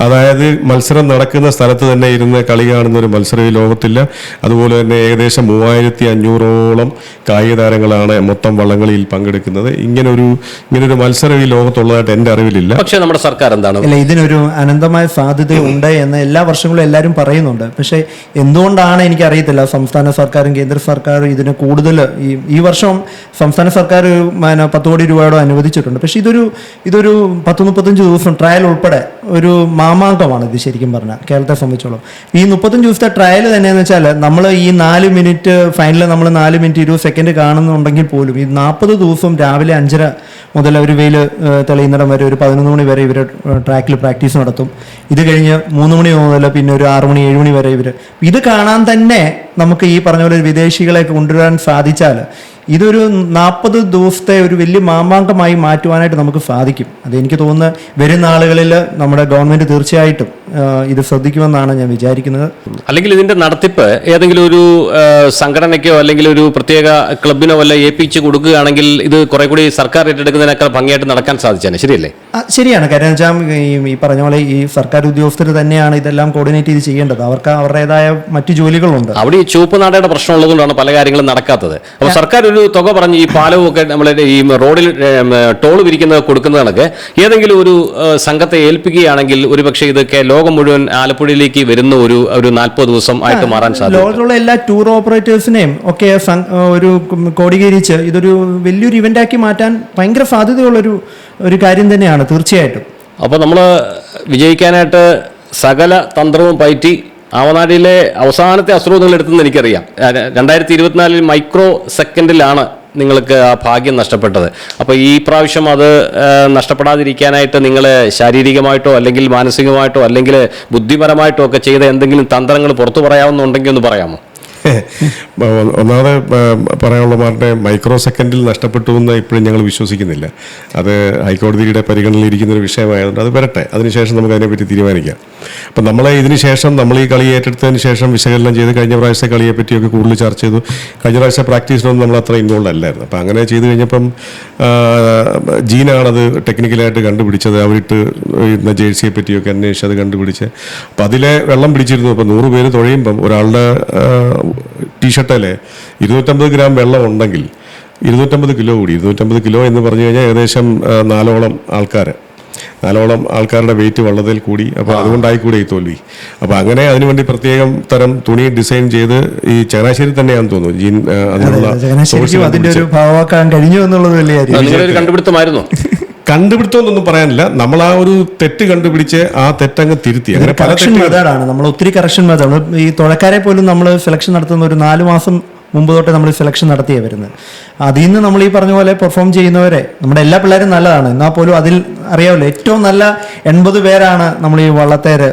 അതായത് മത്സരം നടക്കുന്ന സ്ഥലത്ത് തന്നെ ഇരുന്ന് കളി കാണുന്ന ഒരു മത്സരം ഈ ലോകത്തില്ല. അതുപോലെ തന്നെ ഏകദേശം 3500ഓളം കായിക താരങ്ങളാണ് മൊത്തം വള്ളംകളിയിൽ പങ്കെടുക്കുന്നത്. ഇങ്ങനൊരു മത്സരം ഈ ലോകത്തുള്ളതായിട്ട് എൻ്റെ അറിവിലില്ല. പക്ഷേ നമ്മുടെ സർക്കാർ എന്താണ്, അല്ല, ഇതിനൊരു അനന്തമായ സാധ്യത ഉണ്ട് എന്ന് എല്ലാ വർഷങ്ങളും എല്ലാവരും പറയുന്നുണ്ട്. പക്ഷേ എന്തുകൊണ്ടാണ് എനിക്കറിയത്തില്ല. സംസ്ഥാന സർക്കാരും കേന്ദ്ര സർക്കാരും ഇതിന് കൂടുതൽ ഈ വർഷം സംസ്ഥാന സർക്കാർ 10 കോടി രൂപയോടെ അനുവദിച്ചിട്ടുണ്ട്. പക്ഷെ ഇതൊരു 10-35 ദിവസം ട്രയൽ ഉൾപ്പെടെ ഒരു മാമാങ്കമാണ് ഇത് ശരിക്കും പറഞ്ഞാൽ കേരളത്തെ സംബന്ധിച്ചോളം. ഈ 35 ദിവസത്തെ ട്രയൽ തന്നെയെന്ന് വെച്ചാൽ നമ്മൾ ഈ 4 മിനിറ്റ് ഫൈനലിൽ നമ്മൾ 4 മിനിറ്റ് 20 സെക്കൻഡ് കാണുന്നുണ്ടെങ്കിൽ പോലും ഈ 40 ദിവസം രാവിലെ 5:30 മുതൽ ഒരു വെയിൽ തെളിയുന്നിടം വരെ ഒരു 11 മണി വരെ ഇവർ ട്രാക്കിൽ പ്രാക്ടീസ് നടത്തും. ഇത് കഴിഞ്ഞ് 3 മണി മുതൽ പിന്നെ ഒരു 6 മണി 7 മണി വരെ ഇത് കാണാൻ തന്നെ നമുക്ക് ഈ പറഞ്ഞ പോലെ വിദേശികളെ കൊണ്ടുവരാൻ സാധിച്ചാൽ ഇതൊരു 40 ദിവസത്തെ ഒരു വലിയ മാമാങ്കമായി മാറ്റുവാനായിട്ട് നമുക്ക് സാധിക്കും. അത് എനിക്ക് തോന്നുന്നു വരുന്ന ആളുകളിൽ നമ്മുടെ ഗവൺമെൻറ് തീർച്ചയായിട്ടും ഇത് ശ്രദ്ധിക്കുമെന്നാണ് ഞാൻ വിചാരിക്കുന്നത്. അല്ലെങ്കിൽ ഇതിന്റെ നടത്തിപ്പ് ഏതെങ്കിലും ഒരു സംഘടനയ്ക്കോ അല്ലെങ്കിൽ ഒരു പ്രത്യേക ക്ലബിനോ വല്ല ഏൽപ്പിച്ച് കൊടുക്കുകയാണെങ്കിൽ ഇത് കുറെ കൂടി സർക്കാർ ഏറ്റെടുക്കുന്നതിനേക്കാൾ ഭംഗിയായിട്ട് നടക്കാൻ സാധിച്ചാണ്. ശരിയല്ലേ? ശരിയാണ്. കാര്യം വെച്ചാൽ ഈ പറഞ്ഞ പോലെ ഈ സർക്കാർ ഉദ്യോഗസ്ഥർ തന്നെയാണ് ഇതെല്ലാം കോർഡിനേറ്റ് ചെയ്ത് ചെയ്യേണ്ടത്. അവർക്ക് അവരുടേതായ മറ്റു ജോലികളുണ്ട്. അവിടെ ഈ ചുവപ്പ് നാടയുടെ പ്രശ്നം ഉള്ളതുകൊണ്ടാണ് പല കാര്യങ്ങളും നടക്കാത്തത്. അപ്പോൾ സർക്കാർ ഒരു തുക പറഞ്ഞ് ഈ പാലവും ഒക്കെ നമ്മളുടെ ഈ റോഡിൽ ടോൾ പിരിക്കുന്നത് കൊടുക്കുന്ന കണക്ക് ഏതെങ്കിലും ഒരു സംഘത്തെ ഏൽപ്പിക്കുകയാണെങ്കിൽ ഒരുപക്ഷെ ഇതൊക്കെ ലോകം മുഴുവൻ ആലപ്പുഴയിലേക്ക് വരുന്ന ഒരു 40 ദിവസം ആയിട്ട് മാറാൻ സാധിക്കും. ലോകത്തുള്ള എല്ലാ ടൂർ ഓപ്പറേറ്റേഴ്സിനെയും ഒക്കെ ഒരു കോടീകരിച്ച് ഇതൊരു വലിയൊരു ഇവന്റാക്കി മാറ്റാൻ ഭയങ്കര സാധ്യതയുള്ളൊരു കാര്യം തന്നെയാണ് തീർച്ചയായിട്ടും. അപ്പോൾ നമ്മൾ വിജയിക്കാനായിട്ട് സകല തന്ത്രവും പയറ്റി ആവനാടിയിലെ അവസാനത്തെ അസ്ത്രവും നിങ്ങൾ എടുത്തെന്ന് എനിക്കറിയാം. 2024 മൈക്രോ സെക്കൻഡിലാണ് നിങ്ങൾക്ക് ആ ഭാഗ്യം നഷ്ടപ്പെട്ടത്. അപ്പോൾ ഈ പ്രാവശ്യം അത് നഷ്ടപ്പെടാതിരിക്കാനായിട്ട് നിങ്ങൾ ശാരീരികമായിട്ടോ അല്ലെങ്കിൽ മാനസികമായിട്ടോ അല്ലെങ്കിൽ ബുദ്ധിപരമായിട്ടോ ഒക്കെ ചെയ്ത എന്തെങ്കിലും തന്ത്രങ്ങൾ പുറത്തു പറയാവുന്നുണ്ടെങ്കിൽ ഒന്ന് പറയാമോ? ഒന്നാമത് പറയാനുള്ള മാറിൻ്റെ മൈക്രോ സെക്കൻഡിൽ നഷ്ടപ്പെട്ടു എന്ന് ഇപ്പോഴും ഞങ്ങൾ വിശ്വസിക്കുന്നില്ല. അത് ഹൈക്കോടതിയുടെ പരിഗണനയിലിരിക്കുന്ന ഒരു വിഷയമായതുകൊണ്ട് അത് വരട്ടെ, അതിനുശേഷം നമുക്ക് അതിനെപ്പറ്റി തീരുമാനിക്കാം. അപ്പം ഇതിന് ശേഷം നമ്മൾ ഈ കളി ഏറ്റെടുത്തതിന് ശേഷം വിശകലനം ചെയ്ത് കഴിഞ്ഞ പ്രാവശ്യത്തെ കളിയെ പറ്റിയൊക്കെ കൂടുതൽ ചർച്ച ചെയ്തു. കഴിഞ്ഞ പ്രാവശ്യത്തെ പ്രാക്ടീസിലൊന്നും നമ്മൾ അത്ര ഇൻവോൾവ് അല്ലായിരുന്നു. അപ്പം അങ്ങനെ ചെയ്ത് കഴിഞ്ഞപ്പം ജീനാണത് ടെക്നിക്കലായിട്ട് കണ്ടുപിടിച്ചത്. അവരിട്ട് ഇന്ന ജേഴ്സിയെ പറ്റിയൊക്കെ അന്വേഷിച്ച് അത് കണ്ടുപിടിച്ച് അപ്പം അതിലെ വെള്ളം പിടിച്ചിരുന്നു. അപ്പം 100 പേര് തുഴയുമ്പം ഒരാളുടെ ടീഷർട്ടിലെ 250 ഗ്രാം വെള്ളം ഉണ്ടെങ്കിൽ 250 കിലോ കൂടി. 250 കിലോ എന്ന് പറഞ്ഞു കഴിഞ്ഞാൽ ഏകദേശം 4ഓളം ആൾക്കാരുടെ വെയിറ്റ് വള്ളത്തിൽ കൂടി. അപ്പോൾ അതുകൊണ്ടായിക്കൂടെ ഈ തോൽവി. അപ്പോൾ അങ്ങനെ അതിനുവേണ്ടി പ്രത്യേകം തരം തുണി ഡിസൈൻ ചെയ്ത് ഈ ചങ്ങനാശ്ശേരി തന്നെയാണെന്ന് തോന്നുന്നു ജീൻ അതിനുള്ള അതിന്റെ ഒരു ഭാവമാക്കാൻ കഴിഞ്ഞു എന്നുള്ളത് വലിയ കാര്യം. കണ്ടുപിടുത്തമായിരുന്നു. കണ്ടുപിടുത്തമെന്നൊന്നും പറയാനില്ല. നമ്മൾ ആ ഒരു തെറ്റ് കണ്ടുപിടിച്ച് ആ തെറ്റങ്ങ് തിരുത്തി. അങ്ങനെ കറക്ഷൻ മെത്തേഡാണ്. നമ്മൾ ഒത്തിരി കറക്ഷൻ മെത്തേഡ് ഈ തുഴക്കാരെ പോലും നമ്മൾ സെലക്ഷൻ നടത്തുന്ന ഒരു 4 മാസം മുമ്പ് തൊട്ട് നമ്മൾ സെലക്ഷൻ നടത്തിയാണ് വരുന്നത്. അതിൽ നിന്ന് നമ്മൾ ഈ പറഞ്ഞ പോലെ പെർഫോം ചെയ്യുന്നവരെ നമ്മുടെ എല്ലാ പിള്ളേരും നല്ലതാണ്. എന്നാൽ പോലും അതിൽ അറിയാമല്ലോ ഏറ്റവും നല്ല 80 പേരാണ് നമ്മൾ ഈ വള്ളത്തേര്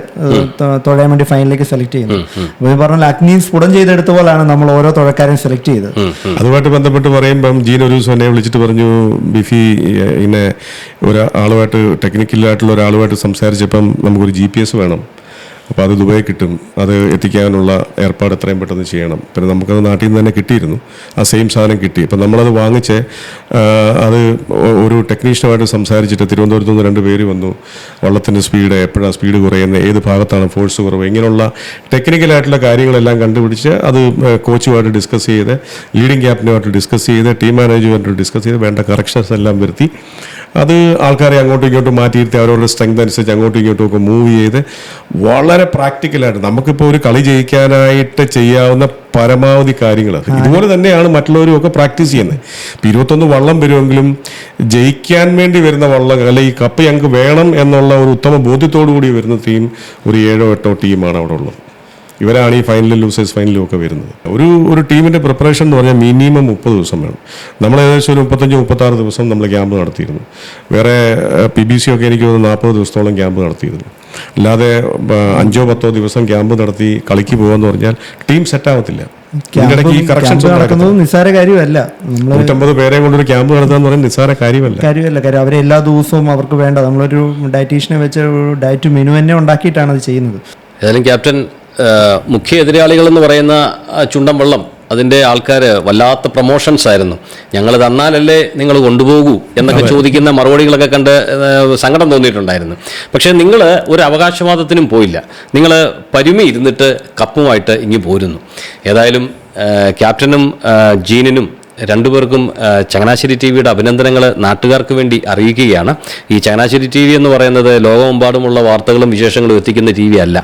തുഴയാൻ വേണ്ടി ഫൈനലിലേക്ക് സെലക്ട് ചെയ്യുന്നത്. അപ്പോൾ ഈ പറഞ്ഞ അഗ്നി സ്ഫുടം ചെയ്തെടുത്ത പോലാണ് നമ്മൾ ഓരോ തുഴക്കാരെയും സെലക്ട് ചെയ്തത്. അതുമായിട്ട് ബന്ധപ്പെട്ട് പറയുമ്പം ജീൻ ഒരു ദിവസം എന്നെ വിളിച്ചിട്ട് പറഞ്ഞു, ബിഫി ഇങ്ങനെ ഒരാളുമായിട്ട് ടെക്നിക്കലായിട്ടുള്ള ഒരാളുമായിട്ട് സംസാരിച്ചപ്പം നമുക്കൊരു GPS വേണം. അപ്പോൾ അത് ദുബായി കിട്ടും, അത് എത്തിക്കാനുള്ള ഏർപ്പാട് എത്രയും പെട്ടെന്ന് ചെയ്യണം. പിന്നെ നമുക്കത് നാട്ടിൽ നിന്ന് തന്നെ കിട്ടിയിരുന്നു, ആ സെയിം സാധനം കിട്ടി. അപ്പം നമ്മളത് വാങ്ങിച്ച് അത് ഒരു ടെക്നീഷ്യനുമായിട്ട് സംസാരിച്ചിട്ട് തിരുവനന്തപുരത്ത് നിന്ന് 2 പേര് വന്നു. വള്ളത്തിൻ്റെ സ്പീഡ് എപ്പോഴാണ് സ്പീഡ് കുറയുന്നത്, ഏത് ഭാഗത്താണ് ഫോഴ്സ് കുറവ്, ഇങ്ങനെയുള്ള ടെക്നിക്കലായിട്ടുള്ള കാര്യങ്ങളെല്ലാം കണ്ടുപിടിച്ച് അത് കോച്ചുമായിട്ട് ഡിസ്കസ് ചെയ്ത് ലീഡിങ് ക്യാപ്റ്റനുമായിട്ട് ഡിസ്കസ് ചെയ്ത് ടീം മാനേജറുമായിട്ട് ഡിസ്കസ് ചെയ്ത് വേണ്ട കറക്ഷൻസ് എല്ലാം വരുത്തി അത് ആൾക്കാരെ അങ്ങോട്ടും ഇങ്ങോട്ടും മാറ്റിയിരുത്തി അവരവരുടെ സ്ട്രെങ്ത് അനുസരിച്ച് അങ്ങോട്ടും ഇങ്ങോട്ടും ഒക്കെ മൂവ് ചെയ്ത് വളരെ പ്രാക്ടിക്കലായിട്ട് നമുക്കിപ്പോൾ ഒരു കളി ജയിക്കാനായിട്ട് ചെയ്യാവുന്ന പരമാവധി കാര്യങ്ങൾ ഇതുപോലെ തന്നെയാണ് മറ്റുള്ളവരും ഒക്കെ പ്രാക്ടീസ് ചെയ്യുന്നത്. ഇപ്പം 21 വള്ളം വരുമെങ്കിലും ജയിക്കാൻ വേണ്ടി വരുന്ന വള്ളം അല്ലെങ്കിൽ ഈ കപ്പ് ഞങ്ങൾക്ക് വേണം എന്നുള്ള ഒരു ഉത്തമ ബോധ്യത്തോടു കൂടി വരുന്ന ടീം ഒരു 7-8 ടീമാണ് അവിടെ ഉള്ളത്. ഇവരാണ് ഈ ഫൈനലും ലൂസേഴ്സ് ഫൈനലും ഒക്കെ വരുന്നത്. ഒരു ടീമിൻ്റെ പ്രിപ്പറേഷൻ എന്ന് പറഞ്ഞാൽ മിനിമം 30 ദിവസം വേണം. നമ്മൾ ഏകദേശം ഒരു 35-36 ദിവസം നമ്മൾ ക്യാമ്പ് നടത്തിയിരുന്നു. വേറെ PBC ഒക്കെ എനിക്ക് തോന്നുന്നു 40 ദിവസത്തോളം ക്യാമ്പ് നടത്തിയിരുന്നു. അല്ലാതെ 5-10 ദിവസം ക്യാമ്പ് നടത്തി കളിക്ക് പോകാന്ന് പറഞ്ഞാൽ ടീം സെറ്റ് ആവത്തില്ല. ഇതിനിടയ്ക്ക് ഈ കറക്ഷൻസ് നടക്കുന്നത് നിസ്സാര കാര്യമല്ല. 150 പേരെ കൊണ്ടൊരു ക്യാമ്പ് നടത്താന്ന് പറയുന്നത് നിസ്സാര കാര്യമല്ല. കാര്യം അവരെ എല്ലാ ദിവസവും അവർക്ക് വേണ്ട നമ്മളൊരു ഡയറ്റീഷ്യനെ വെച്ച് ഡയറ്റ് മെനു തന്നെ ഉണ്ടാക്കിയിട്ടാണ് അത് ചെയ്യുന്നത്. ഏതായാലും ക്യാപ്റ്റൻ, മുഖ്യ എതിരാളികൾ എന്ന് പറയുന്ന ചുണ്ടൻ വള്ളം അതിൻ്റെ ആൾക്കാർ വല്ലാത്ത പ്രൊമോഷൻസ് ആയിരുന്നു. ഞങ്ങൾ തന്നാലല്ലേ നിങ്ങൾ കൊണ്ടുപോകൂ എന്നൊക്കെ ചോദിക്കുന്ന മറുപടികളൊക്കെ കണ്ട് സങ്കടം തോന്നിയിട്ടുണ്ടായിരുന്നു. പക്ഷേ നിങ്ങൾ ഒരു അവകാശവാദത്തിനും പോയില്ല. നിങ്ങൾ പരുമി ഇരുന്നിട്ട് കപ്പുമായിട്ട് ഇങ്ങ് പോരുന്നു. ഏതായാലും ക്യാപ്റ്റനും ജീനിനും 2 പേർക്കും ചങ്ങനാശ്ശേരി TV-യുടെ അഭിനന്ദനങ്ങൾ നാട്ടുകാർക്ക് വേണ്ടി അറിയിക്കുകയാണ്. ഈ ചങ്ങനാശ്ശേരി TV എന്ന് പറയുന്നത് ലോകമെമ്പാടുമുള്ള വാർത്തകളും വിശേഷങ്ങളും എത്തിക്കുന്ന TV അല്ല.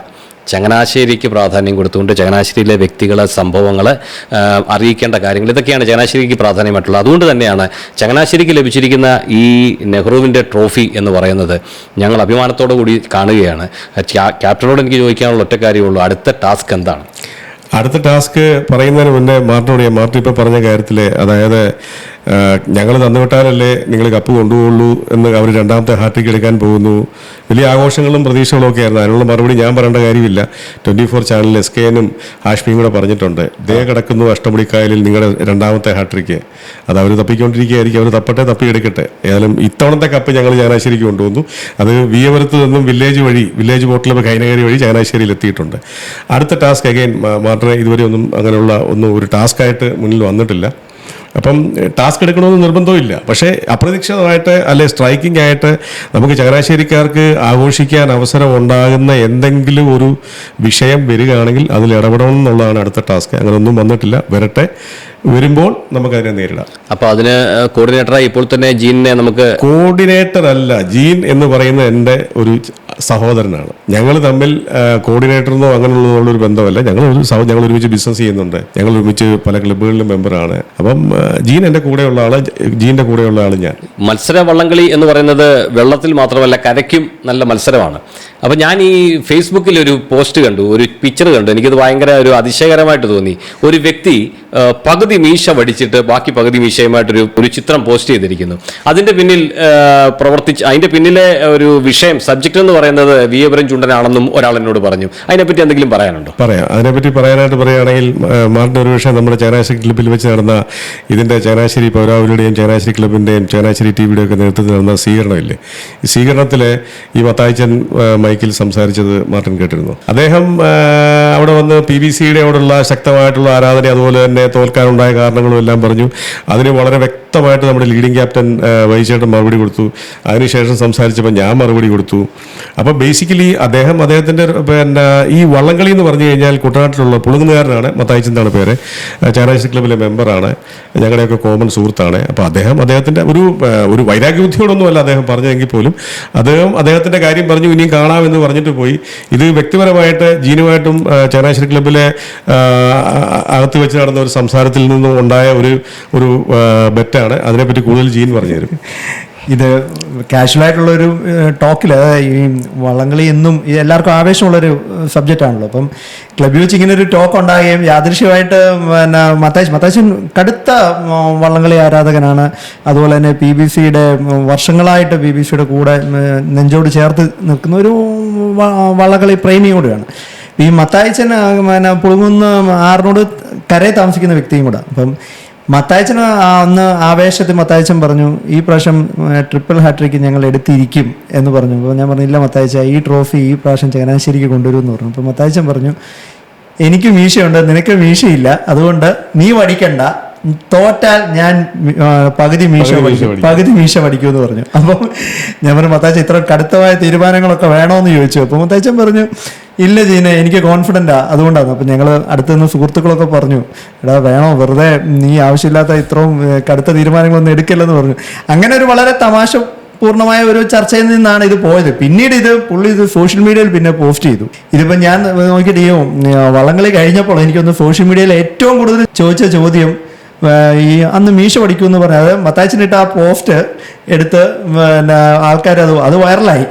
ചങ്ങനാശ്ശേരിക്ക് പ്രാധാന്യം കൊടുത്തുകൊണ്ട് ചങ്ങനാശ്ശേരിയിലെ വ്യക്തികൾ, സംഭവങ്ങൾ, അറിയിക്കേണ്ട കാര്യങ്ങൾ, ഇതൊക്കെയാണ് ചങ്ങനാശ്ശേരിക്ക് പ്രാധാന്യമായിട്ടുള്ളത്. അതുകൊണ്ട് തന്നെയാണ് ചങ്ങനാശ്ശേരിക്ക് ലഭിച്ചിരിക്കുന്ന ഈ നെഹ്റുവിൻ്റെ ട്രോഫി എന്ന് പറയുന്നത് ഞങ്ങൾ അഭിമാനത്തോടു കൂടി കാണുകയാണ്. ക്യാപ്റ്റനോട് എനിക്ക് ചോദിക്കാനുള്ള ഒറ്റ കാര്യമുള്ളൂ, അടുത്ത ടാസ്ക് എന്താണ്? അടുത്ത ടാസ്ക് പറയുന്നതിന് മുന്നേ മാർട്ടിനോട് മാർട്ടിൻ ഇപ്പോൾ പറഞ്ഞ കാര്യത്തിൽ, അതായത് ഞങ്ങൾ തന്നുവിട്ടാലല്ലേ നിങ്ങൾ കപ്പ് കൊണ്ടുപോകുള്ളൂ എന്ന് അവർ രണ്ടാമത്തെ ഹാട്രിക്ക് എടുക്കാൻ പോകുന്നു. വലിയ ആഘോഷങ്ങളും പ്രതീക്ഷകളും ഒക്കെ ആയിരുന്നു. അതിനുള്ള മറുപടി ഞാൻ പറയേണ്ട കാര്യമില്ല. 24 ചാനലിൽ SKനും ഹാഷ്മിയും കൂടെ പറഞ്ഞിട്ടുണ്ട്, ദേ കിടക്കുന്നു അഷ്ടമുടിക്കായലിൽ നിങ്ങളുടെ രണ്ടാമത്തെ ഹാട്രിക്ക്. അത് അവർ തപ്പിക്കൊണ്ടിരിക്കുകയായിരിക്കും. അവർ തപ്പിയെടുക്കട്ടെ. ഏതായാലും ഇത്തവണത്തെ കപ്പ് ഞങ്ങൾ ചങ്ങനാശ്ശേരിക്ക് കൊണ്ടുവന്നു. അത് വിയപുരത്ത് നിന്നും വില്ലേജ് ബോട്ട് ക്ലബ്ബ് കൈനകരി വഴി ചങ്ങനാശ്ശേരിയിൽ എത്തിയിട്ടുണ്ട്. അടുത്ത ടാസ്ക് അഗൈൻ മാർട്ടിനെ ഇതുവരെ അങ്ങനെയുള്ള ഒരു ടാസ്ക്കായിട്ട് മുന്നിൽ വന്നിട്ടില്ല. അപ്പം ടാസ്ക് എടുക്കണമെന്ന് നിർബന്ധമില്ല. പക്ഷേ അപ്രതീക്ഷിതമായിട്ട് അല്ലെ സ്ട്രൈക്കിംഗ് ആയിട്ട് നമുക്ക് ചങ്ങനാശ്ശേരിക്കാർക്ക് ആഘോഷിക്കാൻ അവസരം ഉണ്ടാകുന്ന എന്തെങ്കിലും ഒരു വിഷയം വരികയാണെങ്കിൽ അതിൽ ഇടപെടണം എന്നുള്ളതാണ് അടുത്ത ടാസ്ക്. അങ്ങനെയൊന്നും വന്നിട്ടില്ല. വരുമ്പോൾ നമുക്കതിനെ നേരിടാം. അപ്പോൾ അതിന് കോർഡിനേറ്ററായി ഇപ്പോൾ തന്നെ ജീനിനെ നമുക്ക് കോർഡിനേറ്റർ അല്ല, ജീൻ എന്ന് പറയുന്ന എൻ്റെ ഒരു സഹോദരനാണ്. ഞങ്ങൾ തമ്മിൽ കോർഡിനേറ്ററെന്നോ അങ്ങനെയുള്ളൊരു ബന്ധമല്ല. ഞങ്ങൾ ഒരുമിച്ച് ബിസിനസ് ചെയ്യുന്നുണ്ട്. ഞങ്ങൾ ഒരുമിച്ച് പല ക്ലബ്ബുകളിലും മെമ്പറാണ്. അപ്പം ജീൻ എൻ്റെ കൂടെയുള്ള ആള്, ജീൻ്റെ കൂടെയുള്ള ആള് ഞാൻ. മത്സര വള്ളംകളി എന്ന് പറയുന്നത് വെള്ളത്തിൽ മാത്രമല്ല കരയ്ക്കും നല്ല മത്സരമാണ്. അപ്പം ഞാൻ ഈ ഫേസ്ബുക്കിൽ ഒരു പോസ്റ്റ് കണ്ടു, ഒരു പിക്ചർ കണ്ടു. എനിക്കത് ഭയങ്കര ഒരു അതിശയകരമായിട്ട് തോന്നി. ഒരു വ്യക്തി പകുതി മീശ വടിച്ചിട്ട് ബാക്കി പകുതി മീശയുമായിട്ടൊരു ചിത്രം പോസ്റ്റ് ചെയ്തിരിക്കുന്നു. അതിൻ്റെ പിന്നിൽ അതിൻ്റെ പിന്നിലെ ഒരു വിഷയം, സബ്ജക്റ്റ് എന്ന് പറയുന്നത് വിയപുരം ചുണ്ടനാണെന്നും ഒരാൾ എന്നോട് പറഞ്ഞു. അതിനെപ്പറ്റി എന്തെങ്കിലും പറയാനുണ്ടോ? പറയാം. അതിനെപ്പറ്റി പറയുകയാണെങ്കിൽ മാർട്ടിൻ ഒരു വിഷയം നമ്മുടെ ചങ്ങനാശ്ശേരി ക്ലബ്ബിൽ വെച്ച് നടന്ന ഇതിൻ്റെ ചങ്ങനാശ്ശേരി പൗരാവലിയുടെയും ചങ്ങനാശ്ശേരി ക്ലബിൻ്റെയും ചങ്ങനാശ്ശേരി TVയുടെ ഒക്കെ നേതൃത്വത്തിൽ നടന്ന സ്വീകരണമില്ലേ, ഈ സ്വീകരണത്തിൽ ഈ മത്തായിച്ചൻ മൈക്കിൽ സംസാരിച്ചത് മാർട്ടിൻ കേട്ടിരുന്നു. അദ്ദേഹം അവിടെ വന്ന് PBCയുടെ അവിടെയുള്ള ശക്തമായിട്ടുള്ള ആരാധന, അതുപോലെ തന്നെ തോൽക്കാനുണ്ടായ കാരണങ്ങളും എല്ലാം പറഞ്ഞു. അതിന് വളരെ വ്യക്തമായിട്ട് നമ്മുടെ ലീഡിംഗ് ക്യാപ്റ്റൻ വൈചേട്ടൻ മറുപടി കൊടുത്തു. അതിനുശേഷം സംസാരിച്ചപ്പോൾ ഞാൻ മറുപടി കൊടുത്തു. അപ്പോൾ ബേസിക്കലി അദ്ദേഹത്തിൻ്റെ ഈ വള്ളംകളി എന്ന് പറഞ്ഞു കഴിഞ്ഞാൽ കുട്ടനാട്ടിലുള്ള പുളുങ്ങുകാരനാണ്. മത്തായിച്ചൻ എന്നാണ് പേര്. ചങ്ങനാശ്ശേരി ക്ലബ്ബിലെ മെമ്പറാണ്. ഞങ്ങളുടെയൊക്കെ കോമൺ സുഹൃത്താണ്. അപ്പോൾ അദ്ദേഹത്തിൻ്റെ ഒരു വൈരാഗ്യബുദ്ധിയോടൊന്നുമല്ല അദ്ദേഹം പറഞ്ഞതെങ്കിൽ പോലും അദ്ദേഹത്തിൻ്റെ കാര്യം പറഞ്ഞു, ഇനിയും കാണാമെന്ന് പറഞ്ഞിട്ട് പോയി. ഇത് വ്യക്തിപരമായിട്ട് ജീനുമായിട്ടും ചങ്ങനാശ്ശേരി ക്ലബ്ബിലെ അകത്ത് വെച്ച് നടന്ന ഒരു സംസാരത്തിൽ നിന്നും ഉണ്ടായ ഒരു ബെറ്റാണ്. അതിനെപ്പറ്റി കൂടുതൽ ജീൻ പറഞ്ഞു തരും. ഇത് കാഷ്വലായിട്ടുള്ളൊരു ടോക്കിൽ, അതായത് ഈ വള്ളംകളി എന്നും എല്ലാവർക്കും ആവേശമുള്ളൊരു സബ്ജക്റ്റാണല്ലോ. അപ്പം ക്ലബ്ബിൽ വെച്ച് ഇങ്ങനെ ഒരു ടോക്ക് ഉണ്ടാകുകയും യാദൃശ്യമായിട്ട് മത്തായിച്ചൻ കടുത്ത വള്ളംകളി ആരാധകനാണ്. അതുപോലെ തന്നെ PBCയുടെ വർഷങ്ങളായിട്ട് PBCയുടെ കൂടെ നെഞ്ചോട് ചേർത്ത് നിൽക്കുന്ന ഒരു വള്ളംകളി പ്രേമി കൂടെയാണ്. ഈ മത്തായിച്ചൻ പുളുങ്ങുന്ന ആറിനോട് കരയിൽ താമസിക്കുന്ന വ്യക്തിയും കൂടെ. അപ്പം മത്തായിച്ചൻ അന്ന് ആവേശത്തിൽ മത്തായിച്ചൻ പറഞ്ഞു, ഈ പ്രാവശ്യം ട്രിപ്പിൾ ഹാട്രിക്ക് ഞങ്ങൾ എടുത്തിരിക്കും എന്ന് പറഞ്ഞു. അപ്പോൾ ഞാൻ പറഞ്ഞില്ല മത്തായിച്ച, ഈ ട്രോഫി ഈ പ്രാവശ്യം ചങ്ങനാശ്ശേരിക്ക് കൊണ്ടുവരുമെന്ന് പറഞ്ഞു. അപ്പോൾ മത്തായിച്ചൻ പറഞ്ഞു, എനിക്ക് മീശയുണ്ട്, നിനക്ക് മീശയില്ല, അതുകൊണ്ട് നീ വടിക്കണ്ട, തോറ്റാൽ ഞാൻ പകുതി മീശ പഠിക്കുമെന്ന് പറഞ്ഞു. അപ്പം ഞാൻ പറഞ്ഞു, മത്തായിച്ച ഇത്ര കടുത്തമായ തീരുമാനങ്ങളൊക്കെ വേണോന്ന് ചോദിച്ചു. അപ്പോൾ മത്തായിച്ചൻ പറഞ്ഞു, ഇല്ല ജീനെ, എനിക്ക് കോൺഫിഡൻറ്റാ, അതുകൊണ്ടാണ്. അപ്പം ഞങ്ങൾ അടുത്തുനിന്ന് സുഹൃത്തുക്കളൊക്കെ പറഞ്ഞു, എടാ വേണോ, വെറുതെ നീ ആവശ്യമില്ലാത്ത ഇത്രയും കടുത്ത തീരുമാനങ്ങളൊന്നും എടുക്കില്ലെന്ന് പറഞ്ഞു. അങ്ങനെ ഒരു വളരെ തമാശ പൂർണ്ണമായ ഒരു ചർച്ചയിൽ നിന്നാണ് ഇത് പോയത്. പിന്നീട് പുള്ളി സോഷ്യൽ മീഡിയയിൽ പിന്നെ പോസ്റ്റ് ചെയ്തു. ഇതിപ്പോൾ ഞാൻ നോക്കിയിട്ട് ഈ വള്ളംകളി കഴിഞ്ഞപ്പോൾ എനിക്കൊന്ന് സോഷ്യൽ മീഡിയയിൽ ഏറ്റവും കൂടുതൽ ചോദിച്ച ചോദ്യം ഈ അന്ന് മീശ പഠിക്കുമെന്ന് പറഞ്ഞാൽ, അത് മത്തായിച്ചിട്ട് ആ പോസ്റ്റ് എടുത്ത് ആൾക്കാർ അത് വൈറലായി.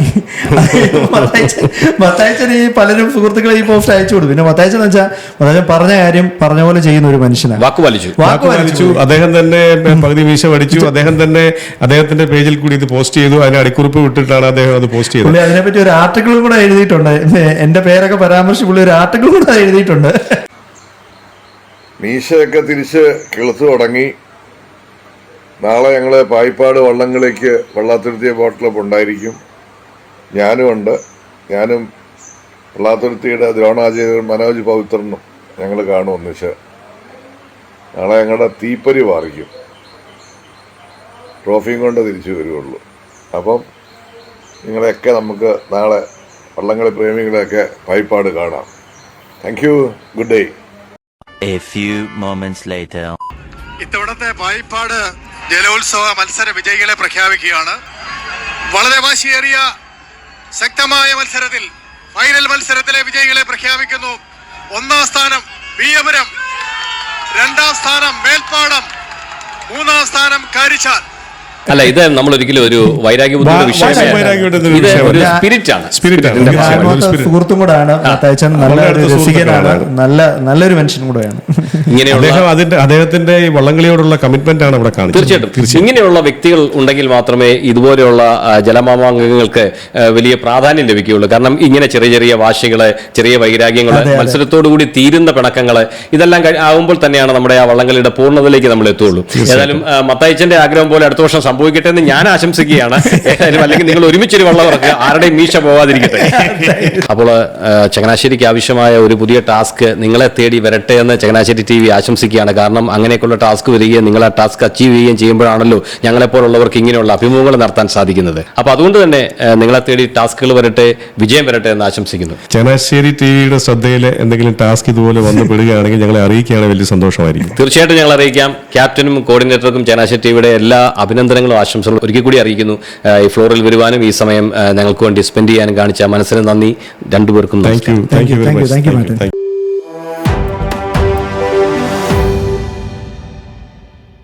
മത്തായിച്ചൻ ഈ പലരും സുഹൃത്തുക്കളെ ഈ പോസ്റ്റ് അയച്ചു കൊടുത്തു. പിന്നെ മത്തായിച്ചൻ എന്ന് വെച്ചാൽ മത്തായിച്ചൻ പറഞ്ഞ കാര്യം പറഞ്ഞ പോലെ ചെയ്യുന്ന ഒരു മനുഷ്യനാണ്. വാക്ക് വലിച്ചു. അദ്ദേഹം തന്നെ പകുതി മീശ പഠിച്ചു. അദ്ദേഹം തന്നെ അദ്ദേഹത്തിന്റെ പേജിൽ കൂടി ഇത് പോസ്റ്റ് ചെയ്തു. അതിന് അടിക്കുറിപ്പ് വിട്ടിട്ടാണ് അദ്ദേഹം അത് പോസ്റ്റ് ചെയ്തത്. പുള്ളി അതിനെപ്പറ്റി ഒരു ആർട്ടിക്കിളും കൂടെ എഴുതിയിട്ടുണ്ട്. എന്റെ പേരൊക്കെ പരാമർശിച്ച് പുള്ളി ഒരു ആർട്ടിക്കിൾ കൂടെ എഴുതിയിട്ടുണ്ട്. മീശയൊക്കെ തിരിച്ച് കിളുത്ത് തുടങ്ങി. നാളെ ഞങ്ങൾ പായിപ്പാട് വള്ളംകളിക്ക് വള്ളാത്തുരുത്തിയ ബോട്ട് ക്ലബ്ബ് ഉണ്ടായിരിക്കും. ഞാനും വള്ളാത്തുരുത്തിയുടെ ദ്രോണാചാര്യൻ മനോജ് പവിത്രനും ഞങ്ങൾ കാണും ഒന്നിച്ച്. നാളെ ഞങ്ങളുടെ തീപ്പരി പാറിക്കും. ട്രോഫിയും കൊണ്ട് തിരിച്ചു വരുള്ളൂ. അപ്പം നിങ്ങളെയൊക്കെ നമുക്ക് നാളെ വള്ളംകളി പ്രേമികളെയൊക്കെ പായിപ്പാട് കാണാം. Thank you. Good day. A few moments later. ഇത്തവണത്തെ പായിപ്പാട് ജലോത്സവ മത്സര വിജയികളെ പ്രഖ്യാപിക്കുകയാണ്. വളരെ വാശിയേറിയ ശക്തമായ മത്സരത്തിൽ ഫൈനൽ മത്സരത്തിലെ വിജയികളെ പ്രഖ്യാപിക്കുന്നു. 1ാം സ്ഥാനം വിയപുരം, 2ാം സ്ഥാനം മേൽപ്പാടം, 3ാം സ്ഥാനം കാരിച്ചാൽ. അല്ല, ഇത് നമ്മൾ ഒരിക്കലും ഒരു വൈരാഗ്യബുദ്ധിയുടെ വൈരാഗ്യത്തിന്റെ ഒരു ഇത് ഒരു വിഷയമല്ല. സ്പിരിറ്റാണ്. സ്പിരിറ്റാണ്. ഇതിന്റെ തീർച്ചയായും. ഭാഗമാണ്. ഒരു spirit. സുഹൃത്തും കൂടെയാണ് മത്തായിച്ചൻ. നല്ല വളരെ ഒരു അടുത്ത രസികനാണ്, സുഹൃത്തുക്കളാണ്. നല്ലൊരു മനുഷ്യൻ കൂടെയാണ്. ഇങ്ങനെയുള്ള അദ്ദേഹത്തിന്റെ ഈ വള്ളംകളിയോടുള്ള കമ്മിറ്റ്മെന്റ് ആണ് അവിടെ കാണിച്ചത്. തീർച്ചയായിട്ടും ഇങ്ങനെയുള്ള വ്യക്തികൾ ഉണ്ടെങ്കിൽ മാത്രമേ ഇതുപോലെയുള്ള ജലമാമാങ്കങ്ങൾക്ക് വലിയ പ്രാധാന്യം ലഭിക്കുകയുള്ളൂ. കാരണം ഇങ്ങനെ ചെറിയ ചെറിയ വാശികള്, ചെറിയ വൈരാഗ്യങ്ങള്, മത്സരത്തോടു കൂടി തീരുന്ന പിണക്കങ്ങള്, ഇതെല്ലാം ആകുമ്പോൾ തന്നെയാണ് നമ്മുടെ ആ വള്ളംകളിയുടെ പൂർണ്ണതയിലേക്ക് നമ്മൾ എത്തുള്ളൂ. ഏതായാലും മത്തായിച്ചന്റെ ആഗ്രഹം പോലെ അടുത്ത വർഷം സംഭവിക്കട്ടെ എന്ന് ഞാൻ ആശംസിക്കുകയാണ്. ഏതായാലും അല്ലെങ്കിൽ നിങ്ങൾ ഒരുമിച്ചൊരു വള്ളം ഇറക്കുക, ആരുടെയും മീശ പോവാതിരിക്കട്ടെ. അപ്പോൾ ചങ്ങനാശ്ശേരിക്ക് ആവശ്യമായ ഒരു പുതിയ ടാസ്ക് നിങ്ങളെ തേടി വരട്ടെ എന്ന് ചങ്ങനാശ്ശേരി TV ആശംസിക്കുകയാണ്. കാരണം അങ്ങനെയൊക്കെയുള്ള ടാസ്ക് വരികയും നിങ്ങൾ ആ ടാസ്ക് അച്ചീവ് ചെയ്യുകയും ചെയ്യുമ്പോഴാണല്ലോ ഞങ്ങളെപ്പോലുള്ളവർക്ക് ഇങ്ങനെയുള്ള അഭിമുഖങ്ങൾ നടത്താൻ സാധിക്കുന്നത്. അപ്പോൾ അതുകൊണ്ട് തന്നെ നിങ്ങളെ തേടി ടാസ്കുകൾ വരട്ടെ, വിജയം വരട്ടെ എന്ന് ആശംസിക്കുന്നു. ചങ്ങനാശ്ശേരി ടിവിയുടെ ശ്രദ്ധയിൽ എന്തെങ്കിലും ടാസ്ക് ഇതുപോലെ വന്ന് പെടുകയാണെങ്കിൽ ഞങ്ങളെ അറിയിക്കുകയാണെങ്കിൽ വലിയ സന്തോഷമായിരിക്കും. തീർച്ചയായിട്ടും ഞങ്ങൾ അറിയിക്കാം. ക്യാപ്റ്റനും കോർഡിനേറ്റർക്കും ചങ്ങനാശ്ശേരി ടിവിയുടെ എല്ലാ അഭിനന്ദനങ്ങളും ആശംസകളും ഒരിക്കൽ കൂടി അറിയിക്കുന്നു. ഈ ഫ്ലോറിൽ വരുവാനും ഈ സമയം ഞങ്ങൾക്ക് വേണ്ടി സ്പെൻഡ് ചെയ്യാനും കാണിച്ച മനസ്സിന് നന്ദി. രണ്ടുപേർക്കും താങ്ക് യു വെരി മച്ച്.